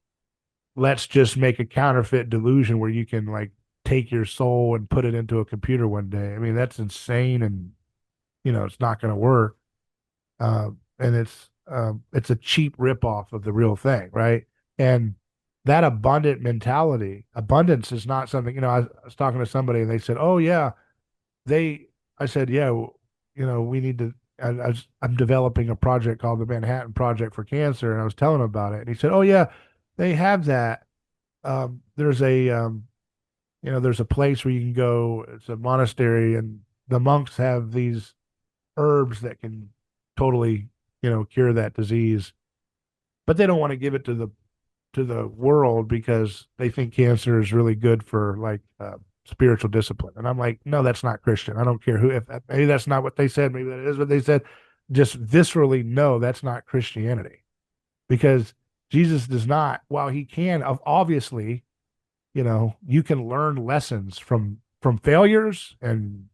Let's just make a counterfeit delusion where you can like take your soul and put it into a computer one day. I mean, that's insane, and it's not going to work. And it's a cheap ripoff of the real thing, right? And that abundant mentality, abundance is not something. I was talking to somebody and they said, "Oh yeah, they." I said, "Yeah, we need to I'm developing a project called the Manhattan Project for Cancer, and I was telling him about it, and he said, "Oh yeah, they have that. There's a there's a place where you can go. It's a monastery, and the monks have these herbs that can totally cure that disease, but they don't want to give it to the world because they think cancer is really good for like spiritual discipline." And I'm like, no, that's not Christian. I don't care who, if maybe that's not what they said, maybe that is what they said. Just viscerally, no, that's not Christianity because Jesus does not, while he can, obviously, you can learn lessons from failures and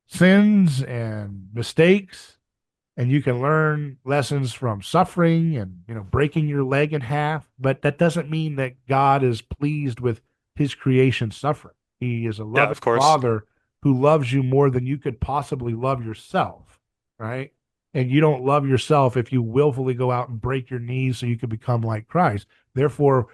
sins and mistakes, and you can learn lessons from suffering and breaking your leg in half, but that doesn't mean that God is pleased with his creation suffering. He is a Yeah, loving of course. father who loves you more than you could possibly love yourself, right? And you don't love yourself if you willfully go out and break your knees so you can become like Christ. Therefore,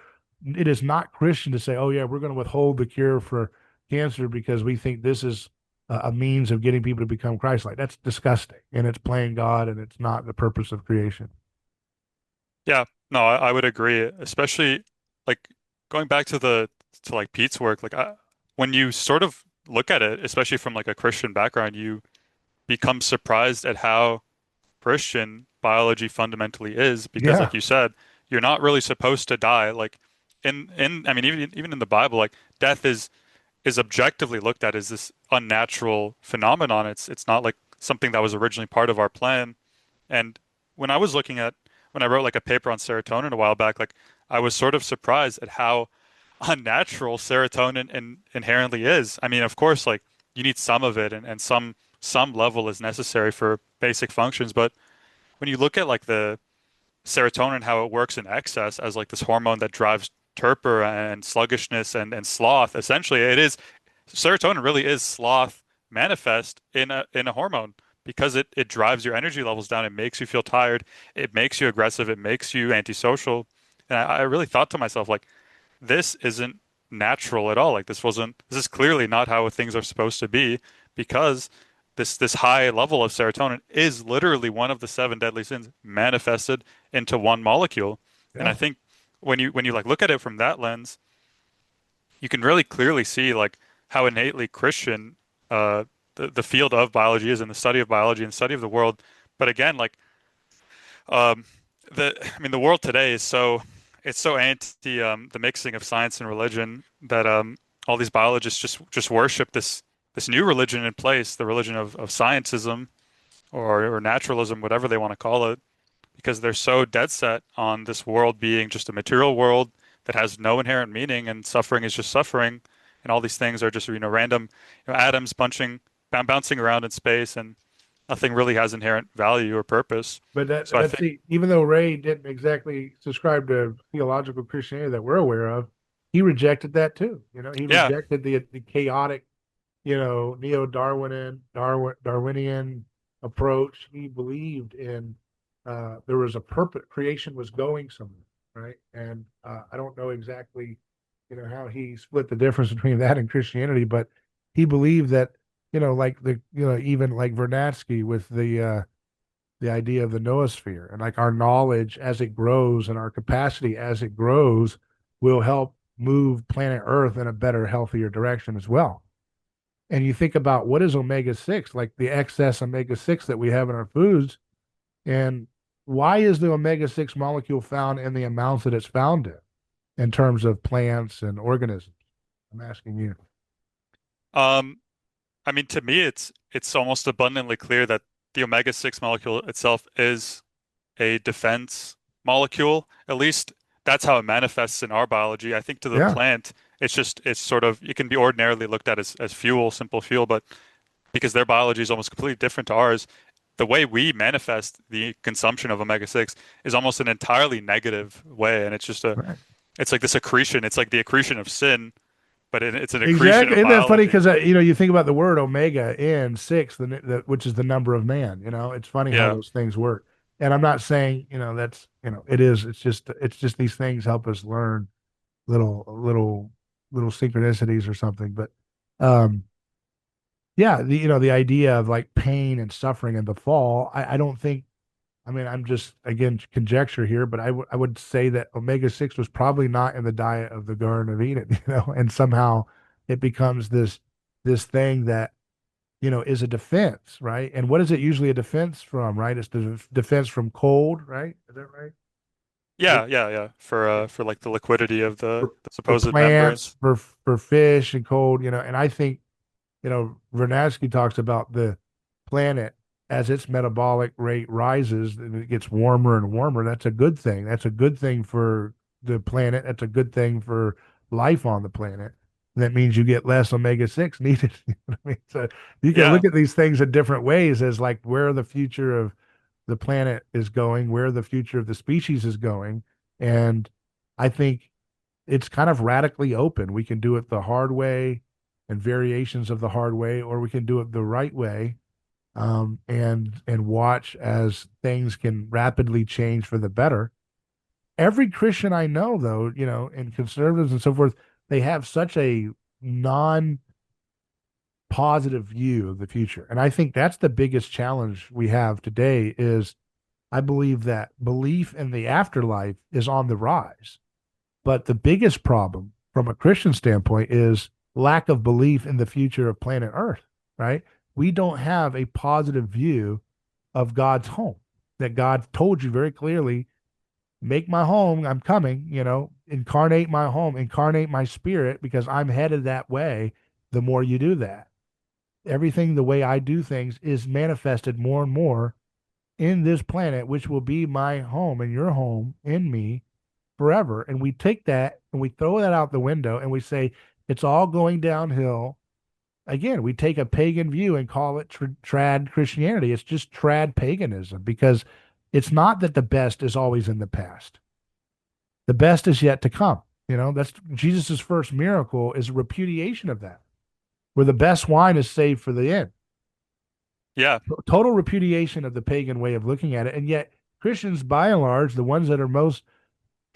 it is not Christian to say, oh yeah, we're going to withhold the cure for cancer because we think this is a means of getting people to become Christ-like. That's disgusting, and it's playing God, and it's not the purpose of creation. Yeah, no, I would agree, especially like going back to the to like Pete's work, like when you sort of look at it, especially from like a Christian background, you become surprised at how Christian biology fundamentally is because Yeah, like you said, you're not really supposed to die. Like in I mean even in the Bible, like death is objectively looked at as this unnatural phenomenon. It's not like something that was originally part of our plan. And when I was looking at when I wrote like a paper on serotonin a while back, like I was sort of surprised at how unnatural serotonin inherently is. I mean, of course, like you need some of it and some level is necessary for basic functions, but when you look at like the serotonin, how it works in excess as like this hormone that drives torpor and sluggishness and sloth, essentially it is serotonin really is sloth manifest in a hormone because it drives your energy levels down. It makes you feel tired. It makes you aggressive. It makes you antisocial. And I really thought to myself, like, this isn't natural at all. Like this is clearly not how things are supposed to be because this high level of serotonin is literally one of the seven deadly sins manifested into one molecule. And I yeah. think when you like look at it from that lens, you can really clearly see like how innately Christian the field of biology is and the study of biology and study of the world. But again, like um, I mean, the world today is so it's so anti the mixing of science and religion that all these biologists just worship this new religion in place, the religion of scientism or naturalism, whatever they want to call it, because they're so dead set on this world being just a material world that has no inherent meaning and suffering is just suffering, and all these things are just random atoms bouncing around in space and nothing really has inherent value or purpose. But So I that's think, the even though Ray didn't exactly subscribe to theological Christianity that we're aware of, he rejected that too. He yeah, rejected the chaotic, Darwinian approach. He believed in there was a purpose. Creation was going somewhere, right? And I don't know exactly, how he split the difference between that and Christianity, but he believed that, like even like Vernadsky with the idea of the noosphere and like our knowledge as it grows and our capacity as it grows will help move planet Earth in a better, healthier direction as well. And you think about what is omega 6, like the excess omega 6 that we have in our foods, and why is the omega 6 molecule found in the amounts that it's found in terms of plants and organisms? I'm asking you. um, I mean, to me, it's almost abundantly clear that the omega-6 molecule itself is a defense molecule. At least that's how it manifests in our biology. I think to the Yeah, plant, it's sort of it can be ordinarily looked at as fuel, simple fuel, but because their biology is almost completely different to ours, the way we manifest the consumption of omega-6 is almost an entirely negative way, and right. it's like this accretion. It's like the accretion of sin, but it's an accretion Exactly. of Isn't that funny? biology. Because you think about the word omega in six, which is the number of man. It's funny how Yeah. those things work. And I'm not saying that's it is. It's just these things help us learn little synchronicities or something. But um, Yeah, the idea of like pain and suffering in the fall, I don't think, I mean, I'm just again conjecture here, but I would say that omega-6 was probably not in the diet of the Garden of Eden, and somehow it becomes this thing that, is a defense, right? And what is it usually a defense from, right? It's the defense from cold, right? Is that right? Yeah, yeah, yeah. For like the liquidity of For, the for supposed plants, membranes. for fish and cold, and I think Vernadsky talks about the planet as its metabolic rate rises and it gets warmer and warmer. That's a good thing. That's a good thing for the planet. That's a good thing for life on the planet. That means you get less omega-6 needed. You know what I mean? So you can Yeah, look at these things in different ways as like where the future of the planet is going, where the future of the species is going. And I think it's kind of radically open. We can do it the hard way and variations of the hard way, or we can do it the right way, and watch as things can rapidly change for the better. Every Christian I know, though, and conservatives and so forth, they have such a non positive view of the future. And I think that's the biggest challenge we have today is I believe that belief in the afterlife is on the rise. But the biggest problem from a Christian standpoint is lack of belief in the future of planet Earth, right? We don't have a positive view of God's home, that God told you very clearly, make my home, I'm coming, incarnate my home, incarnate my spirit, because I'm headed that way the more you do that. Everything the way I do things is manifested more and more in this planet, which will be my home and your home in me forever. And we take that and we throw that out the window and we say it's all going downhill. Again, we take a pagan view and call it trad Christianity. It's just trad paganism because it's not that the best is always in the past. The best is yet to come. That's Jesus's first miracle is a repudiation of that, where the best wine is saved for the end. yeah, Total repudiation of the pagan way of looking at it. And yet Christians, by and large, the ones that are most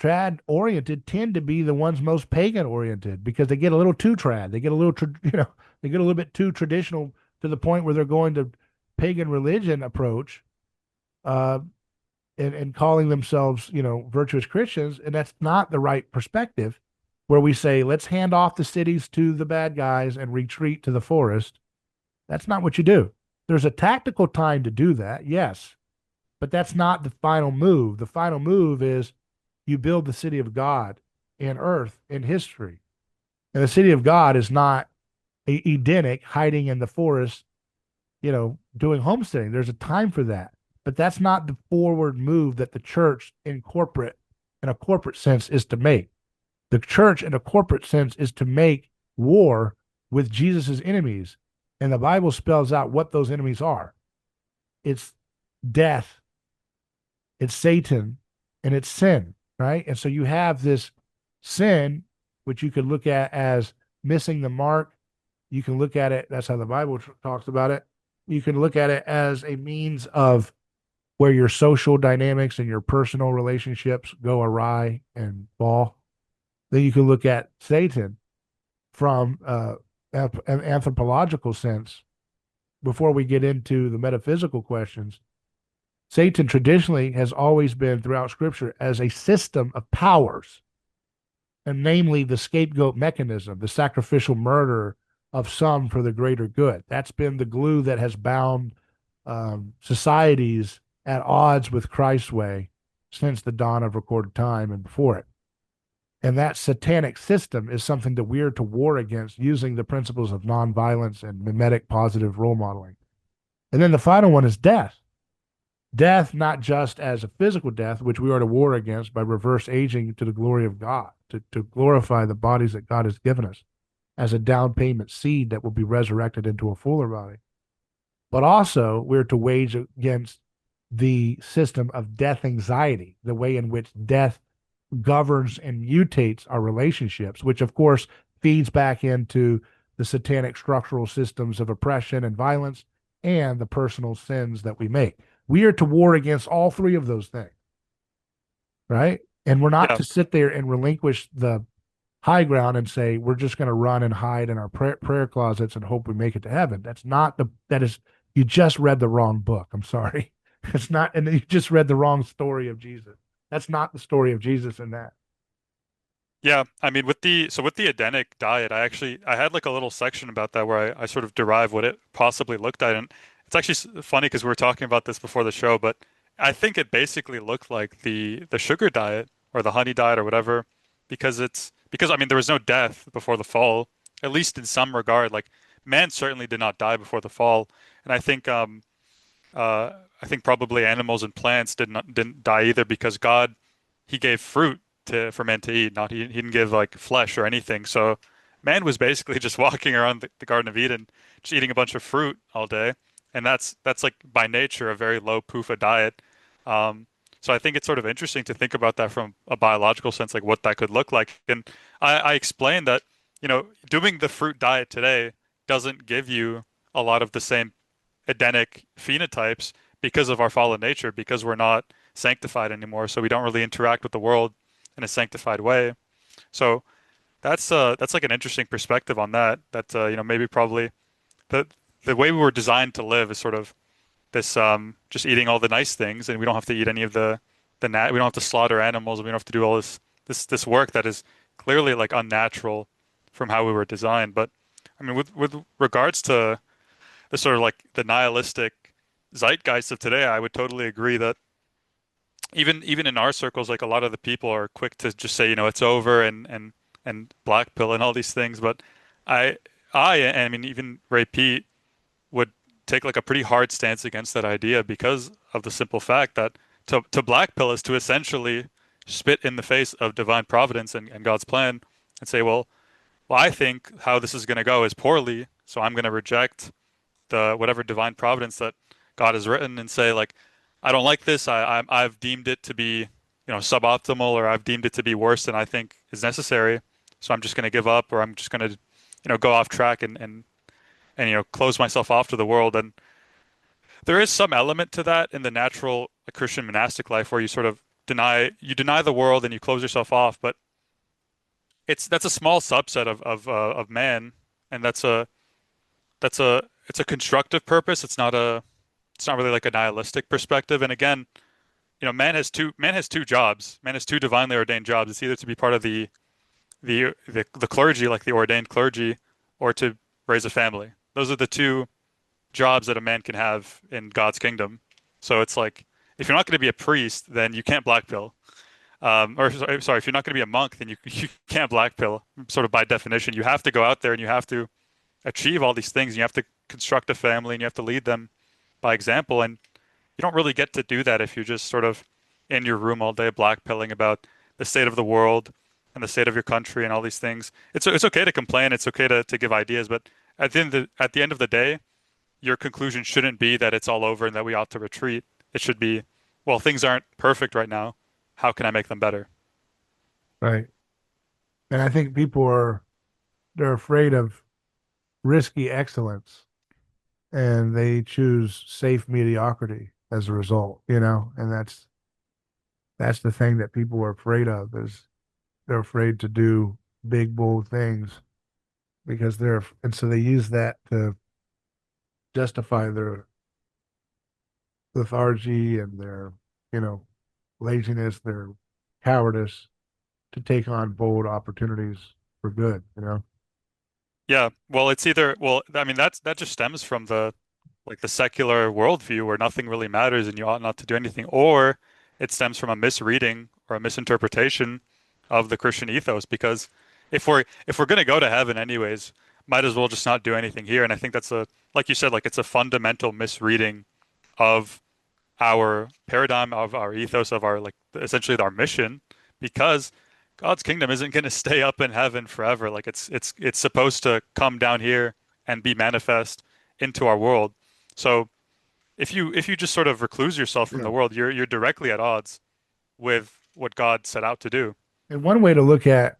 trad oriented tend to be the ones most pagan oriented because they get a little too trad. They get a little, they get a little bit too traditional to the point where they're going to pagan religion approach, uh, and calling themselves, virtuous Christians. And that's not the right perspective where we say, let's hand off the cities to the bad guys and retreat to the forest. That's not what you do. There's a tactical time to do that. Yes. But that's not the final move. The final move is you build the city of God in earth in history. And the city of God is not a Edenic hiding in the forest, doing homesteading. There's a time for that. But that's not the forward move that the church in a corporate sense is to make. The church in a corporate sense is to make war with Jesus's enemies. And the Bible spells out what those enemies are. It's death, it's Satan, and it's sin, right? And so you have this sin, which you could look at as missing the mark. You can look at it, that's how the Bible talks about it. You can look at it as a means of where your social dynamics and your personal relationships go awry and fall. Then you can look at Satan from an anthropological sense before we get into the metaphysical questions. Satan traditionally has always been throughout scripture as a system of powers, and namely the scapegoat mechanism, the sacrificial murder of some for the greater good. That's been the glue that has bound societies at odds with Christ's way since the dawn of recorded time and before it. And that satanic system is something that we're to war against using the principles of nonviolence and mimetic positive role modeling. And then the final one is death. Death, not just as a physical death, which we are to war against by reverse aging to the glory of God, to glorify the bodies that God has given us as a down payment seed that will be resurrected into a fuller body. But also, we're to wage against the system of death anxiety, the way in which death governs and mutates our relationships, which of course feeds back into the satanic structural systems of oppression and violence and the personal sins that we make. We are to war against all three of those things, right? And we're not yeah, to sit there and relinquish the high ground and say we're just going to run and hide in our prayer closets and hope we make it to heaven. That's not the that is you just read the wrong book. I'm sorry. It's not, and you just read the wrong story of Jesus. That's not the story of Jesus in that. Yeah, I mean with the Edenic diet, I had like a little section about that where I sort of derive what it possibly looked like, and it's actually funny because we were talking about this before the show, but I think it basically looked like the sugar diet or the honey diet or whatever, because I mean there was no death before the fall, at least in some regard. Like man certainly did not die before the fall, and I think probably animals and plants didn't die either because God he gave fruit to for man to eat, not he didn't give like flesh or anything. So man was basically just walking around the Garden of Eden, just eating a bunch of fruit all day, and that's like by nature a very low PUFA diet. So I think it's sort of interesting to think about that from a biological sense, like what that could look like. And I explained that, doing the fruit diet today doesn't give you a lot of the same Edenic phenotypes because of our fallen nature, because we're not sanctified anymore, so we don't really interact with the world in a sanctified way. So that's like an interesting perspective on that. That maybe probably the the way we were designed to live is sort of this just eating all the nice things, and we don't have to eat any of the nat. We don't have to slaughter animals. We don't have to do all this work that is clearly like unnatural from how we were designed. But I mean, with regards to the sort of like the nihilistic zeitgeist of today, I would totally agree that even in our circles, like a lot of the people are quick to just say, it's over and blackpill and all these things. But I and I mean even Ray Peat would take like a pretty hard stance against that idea because of the simple fact that to blackpill is to essentially spit in the face of divine providence and God's plan and say, well, I think how this is going to go is poorly, so I'm going to reject the whatever divine providence that God has written and say like I don't like this. I've deemed it to be suboptimal, or I've deemed it to be worse than I think is necessary. So I'm just going to give up, or I'm just going to go off track and close myself off to the world. And there is some element to that in the natural Christian monastic life where you sort of deny the world and you close yourself off. But that's a small subset of man, and it's a constructive purpose. It's not really like a nihilistic perspective. And again, man has two jobs. Man has two divinely ordained jobs. It's either to be part of the clergy, like the ordained clergy, or to raise a family. Those are the two jobs that a man can have in God's kingdom. So it's like if you're not going to be a priest, then you can't blackpill. Or sorry, if you're not going to be a monk, then you can't blackpill. Sort of by definition, you have to go out there and you have to achieve all these things. And you have to construct a family and you have to lead them by example. And you don't really get to do that if you're just sort of in your room all day blackpilling about the state of the world and the state of your country and all these things. It's okay to complain. It's okay to give ideas, but at the end of the day, your conclusion shouldn't be that it's all over and that we ought to retreat. It should be, well, things aren't perfect right now. How can I make them better? Right. And I think people they're afraid of risky excellence and they choose safe mediocrity as a result, and that's the thing that people are afraid of is they're afraid to do big bold things because and so they use that to justify their lethargy and their, you know, laziness, their cowardice to take on bold opportunities for good. Yeah, well, I mean, that just stems from the secular worldview where nothing really matters and you ought not to do anything, or it stems from a misreading or a misinterpretation of the Christian ethos. Because if we're gonna go to heaven anyways, might as well just not do anything here. And I think that's like you said, like it's a fundamental misreading of our paradigm, of our ethos, of our like essentially our mission, because God's kingdom isn't going to stay up in heaven forever. Like it's supposed to come down here and be manifest into our world. So if you just sort of recluse yourself from Yeah. the world, you're directly at odds with what God set out to do. And one way to look at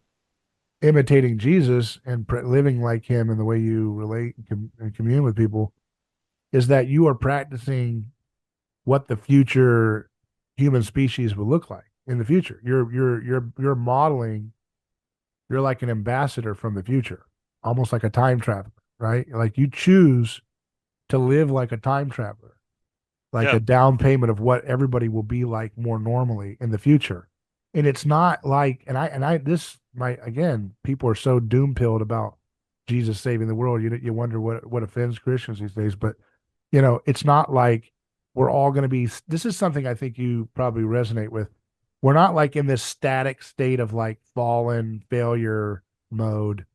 imitating Jesus and living like him in the way you relate and commune with people is that you are practicing what the future human species will look like in the future. You're modeling You're like an ambassador from the future, almost like a time traveler, right? Like you choose to live like a time traveler, like Yeah. a down payment of what everybody will be like more normally in the future. And it's not like, this might, again, people are so doom pilled about Jesus saving the world. You wonder what offends Christians these days. But, it's not like we're all going to be, this is something I think you probably resonate with. We're not like in this static state of like fallen failure mode.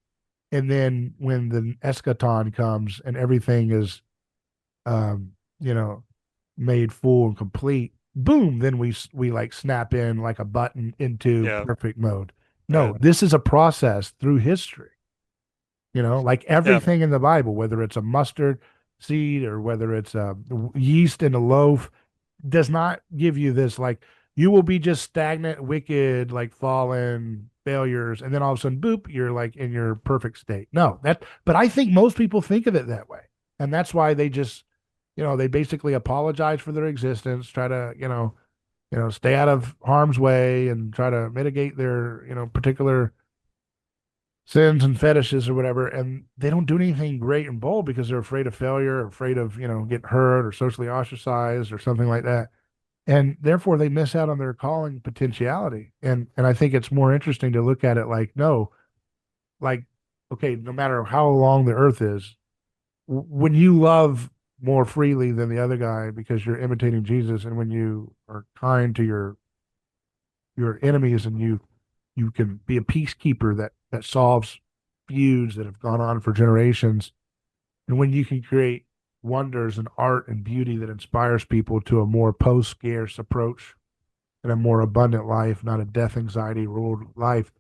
And then when the eschaton comes and everything is, um, you know, made full and complete, boom, then we like snap in like a button into Yeah. perfect mode. Right. No, this is a process through history. Like Yeah. everything in the Bible, whether it's a mustard seed or whether it's a yeast in a loaf, does not give you this like you will be just stagnant, wicked, like fallen failures, and then all of a sudden, boop, you're like in your perfect state. No, but I think most people think of it that way. And that's why they just, they basically apologize for their existence, try to, stay out of harm's way and try to mitigate their, particular sins and fetishes or whatever, and they don't do anything great and bold because they're afraid of failure, or afraid of getting hurt or socially ostracized or something like that, and therefore they miss out on their calling potentiality. And I think it's more interesting to look at it like, no, like, okay, no matter how long the earth is, when you love more freely than the other guy because you're imitating Jesus, and when you are kind to your enemies, and you can be a peacekeeper that solves feuds that have gone on for generations, and when you can create wonders and art and beauty that inspires people to a more post-scarce approach and a more abundant life, not a death anxiety ruled life,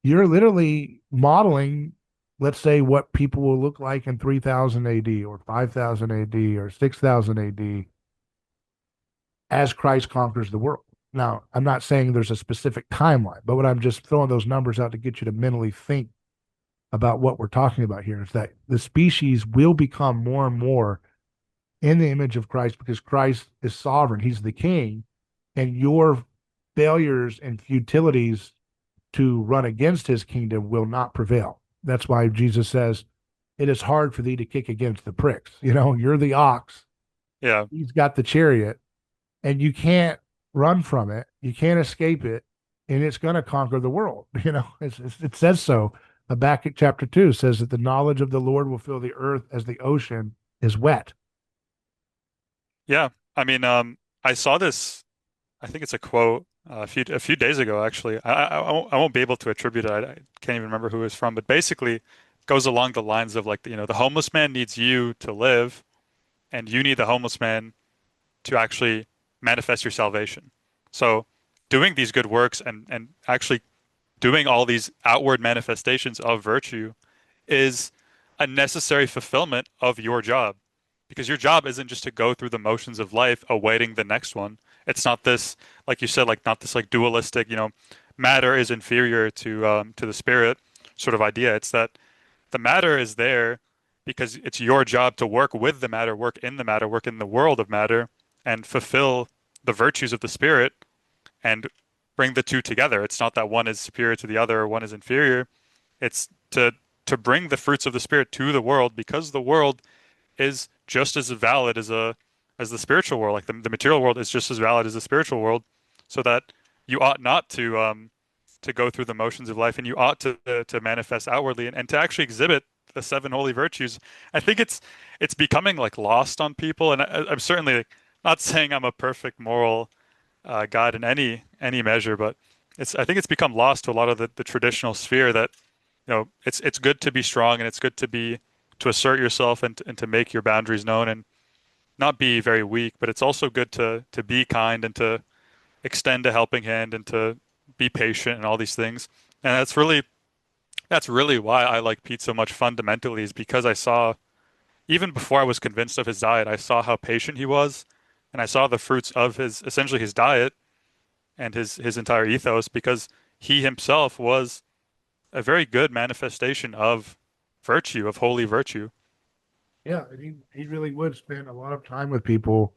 you're literally modeling, let's say, what people will look like in 3000 AD or 5000 AD or 6000 AD as Christ conquers the world. Now, I'm not saying there's a specific timeline, but what I'm just throwing those numbers out to get you to mentally think about what we're talking about here is that the species will become more and more in the image of Christ because Christ is sovereign. He's the king, and your failures and futilities to run against his kingdom will not prevail. That's why Jesus says, it is hard for thee to kick against the pricks. You're the ox. Yeah. He's got the chariot, and you can't run from it. You can't escape it, and it's going to conquer the world. It says so. Habakkuk chapter 2 says that the knowledge of the Lord will fill the earth as the ocean is wet. Yeah. I mean, I saw this, I think it's a quote a few days ago, actually. I won't be able to attribute it. I can't even remember who it's from, but basically it goes along the lines of like, the homeless man needs you to live, and you need the homeless man to actually manifest your salvation. So doing these good works and actually doing all these outward manifestations of virtue is a necessary fulfillment of your job. Because your job isn't just to go through the motions of life awaiting the next one. It's not this, like you said, like not this like dualistic, matter is inferior to the spirit sort of idea. It's that the matter is there because it's your job to work with the matter, work in the world of matter, and fulfill the virtues of the spirit and bring the two together. It's not that one is superior to the other or one is inferior. It's to bring the fruits of the spirit to the world because the world is just as valid as the spiritual world. Like the material world is just as valid as the spiritual world, so that you ought not to go through the motions of life, and you ought to manifest outwardly and to actually exhibit the seven holy virtues. I think it's becoming like lost on people, and I'm certainly not saying I'm a perfect moral guide in any measure, but I think it's become lost to a lot of the traditional sphere that it's good to be strong and it's good to assert yourself and to make your boundaries known and not be very weak, but it's also good to be kind and to extend a helping hand and to be patient and all these things. And that's really why I like Pete so much fundamentally, is because I saw, even before I was convinced of his diet, I saw how patient he was, and I saw the fruits of his essentially his diet and his entire ethos, because he himself was a very good manifestation of virtue, of holy virtue. Yeah, and he really would spend a lot of time with people,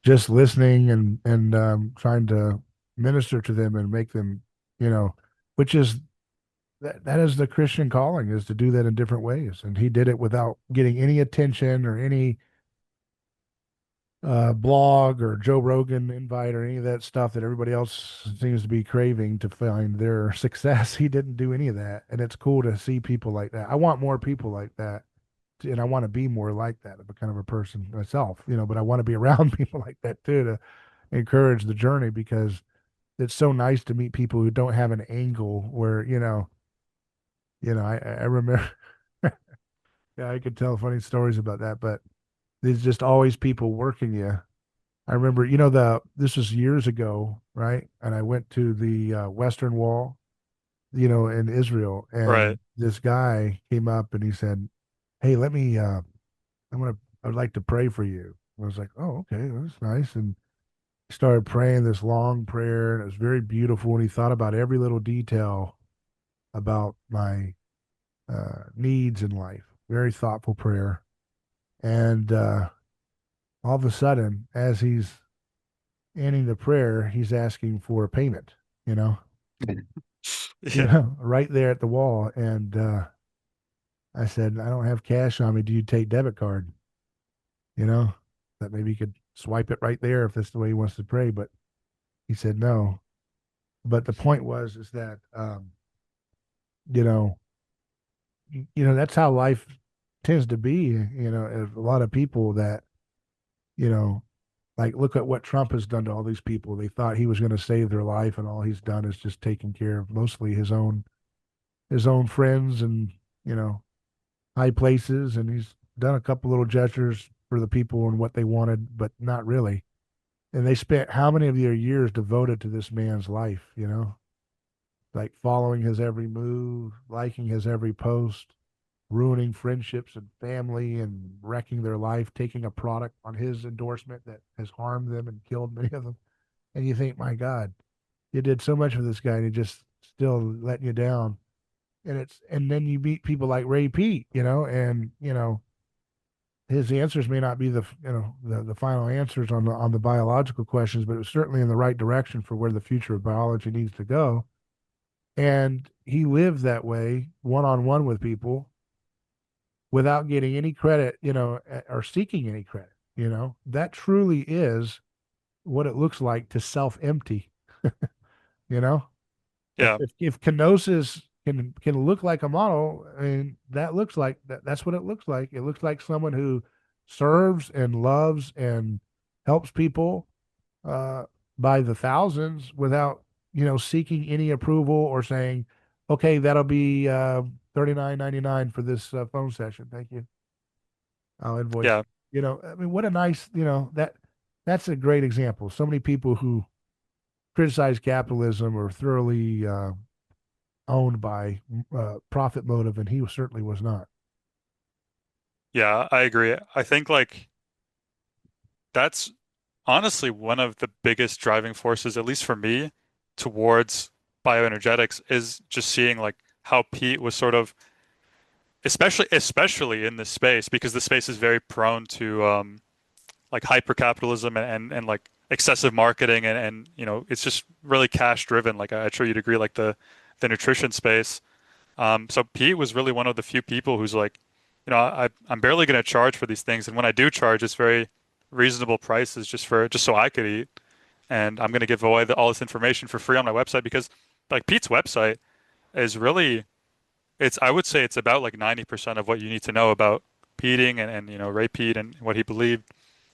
just listening and trying to minister to them and make them, you know, which is that is the Christian calling, is to do that in different ways. And he did it without getting any attention or any blog or Joe Rogan invite or any of that stuff that everybody else seems to be craving to find their success. He didn't do any of that. And it's cool to see people like that. I want more people like that. And I want to be more like that. I'm a kind of a person myself, but I want to be around people like that too, to encourage the journey, because it's so nice to meet people who don't have an angle where, I remember, yeah, I could tell funny stories about that, but there's just always people working you. I remember, this was years ago, right? And I went to the Western Wall, in Israel, Right. and this guy came up and he said, "Hey, I would like to pray for you." I was like, "Oh, okay, that's nice." And he started praying this long prayer, and it was very beautiful. And he thought about every little detail about my needs in life. Very thoughtful prayer. And all of a sudden, as he's ending the prayer, he's asking for a payment, you know, Yeah. right there at the wall. And I said, "I don't have cash on me. Do you take debit card?" You know, that maybe he could swipe it right there if that's the way he wants to pray. But he said no. But the point was, is that, you know, that's how life tends to be. A lot of people that, you know, like, look at what Trump has done to all these people. They thought he was going to save their life, and all he's done is just taking care of mostly his own friends and, you know, high places. And he's done a couple little gestures for the people and what they wanted, but not really. And they spent how many of their years devoted to this man's life, like following his every move, liking his every post, ruining friendships and family and wrecking their life, taking a product on his endorsement that has harmed them and killed many of them. And you think, my God, you did so much for this guy and he just still letting you down. And then you meet people like Ray Peat, and his answers may not be the final answers on the biological questions, but it was certainly in the right direction for where the future of biology needs to go. And he lived that way, one on one with people, without getting any credit, or seeking any credit. That truly is what it looks like to self empty. You know, if Yeah. if, if kenosis can look like a model, I mean, that's what it looks like. It looks like someone who serves and loves and helps people uh, by the thousands without, seeking any approval or saying, "Okay, that'll be 39.99 for this phone session. Thank you. I'll invoice Yeah. you." I mean, what a nice, that's a great example. So many people who criticize capitalism are thoroughly owned by profit motive, and he certainly was not. Yeah, I agree. I think like that's honestly one of the biggest driving forces, at least for me, towards bioenergetics is just seeing like how Pete was sort of, especially in this space, because the space is very prone to like hypercapitalism and like excessive marketing and it's just really cash driven. Like I'm sure you'd agree, like the nutrition space. So Pete was really one of the few people who's like, I'm barely going to charge for these things, and when I do charge, it's very reasonable prices just so I could eat, and I'm going to give away all this information for free on my website because like Pete's website is really it's I would say it's about like 90% of what you need to know about Peating and Ray Peat and what he believed.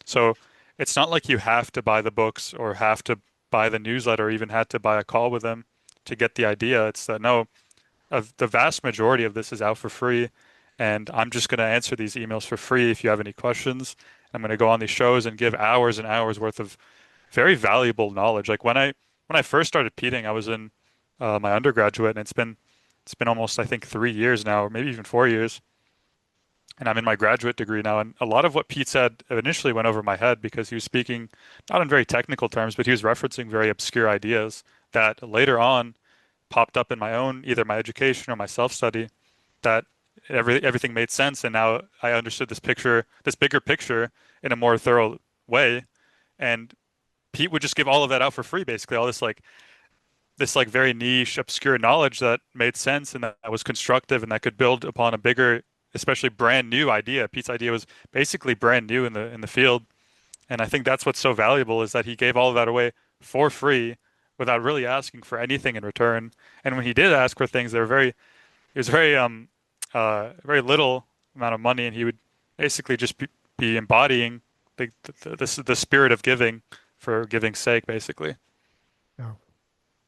So it's not like you have to buy the books or have to buy the newsletter or even had to buy a call with him to get the idea. It's that no, of the vast majority of this is out for free, and I'm just going to answer these emails for free if you have any questions. I'm going to go on these shows and give hours and hours worth of very valuable knowledge. Like when I first started peating, I was in my undergraduate, and it's been almost I think 3 years now, or maybe even 4 years, and I'm in my graduate degree now. And a lot of what Pete said initially went over my head because he was speaking not in very technical terms, but he was referencing very obscure ideas that later on popped up in my own either my education or my self-study that everything made sense, and now I understood this bigger picture in a more thorough way. And Pete would just give all of that out for free, basically, all this like this like very niche, obscure knowledge that made sense and that was constructive and that could build upon a bigger, especially brand new idea. Pete's idea was basically brand new in the field, and I think that's what's so valuable is that he gave all of that away for free without really asking for anything in return. And when he did ask for things, they were very, it was very little amount of money, and he would basically just be embodying the spirit of giving for giving's sake, basically. Yeah.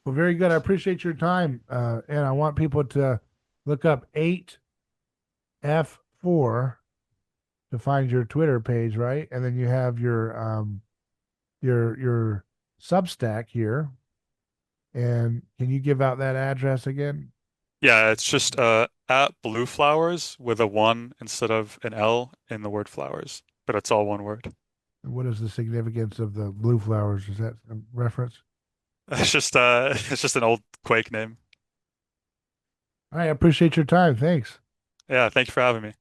Well, very good. I appreciate your time. And I want people to look up 8F4 to find your Twitter page, right? And then you have your Substack here. And can you give out that address again? Yeah, it's just at Blue Flowers with a one instead of an L in the word flowers, but it's all one word. And what is the significance of the blue flowers? Is that a reference? It's just an old Quake name. All right, I appreciate your time. Thanks. Yeah, thank you for having me.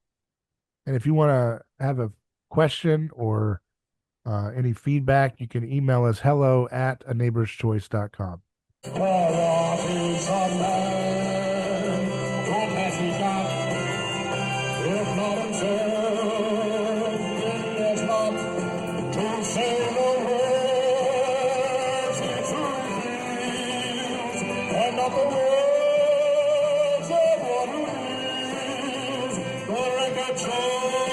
And if you want to have a question or any feedback, you can email us hello@aneighborschoice.com. Choice.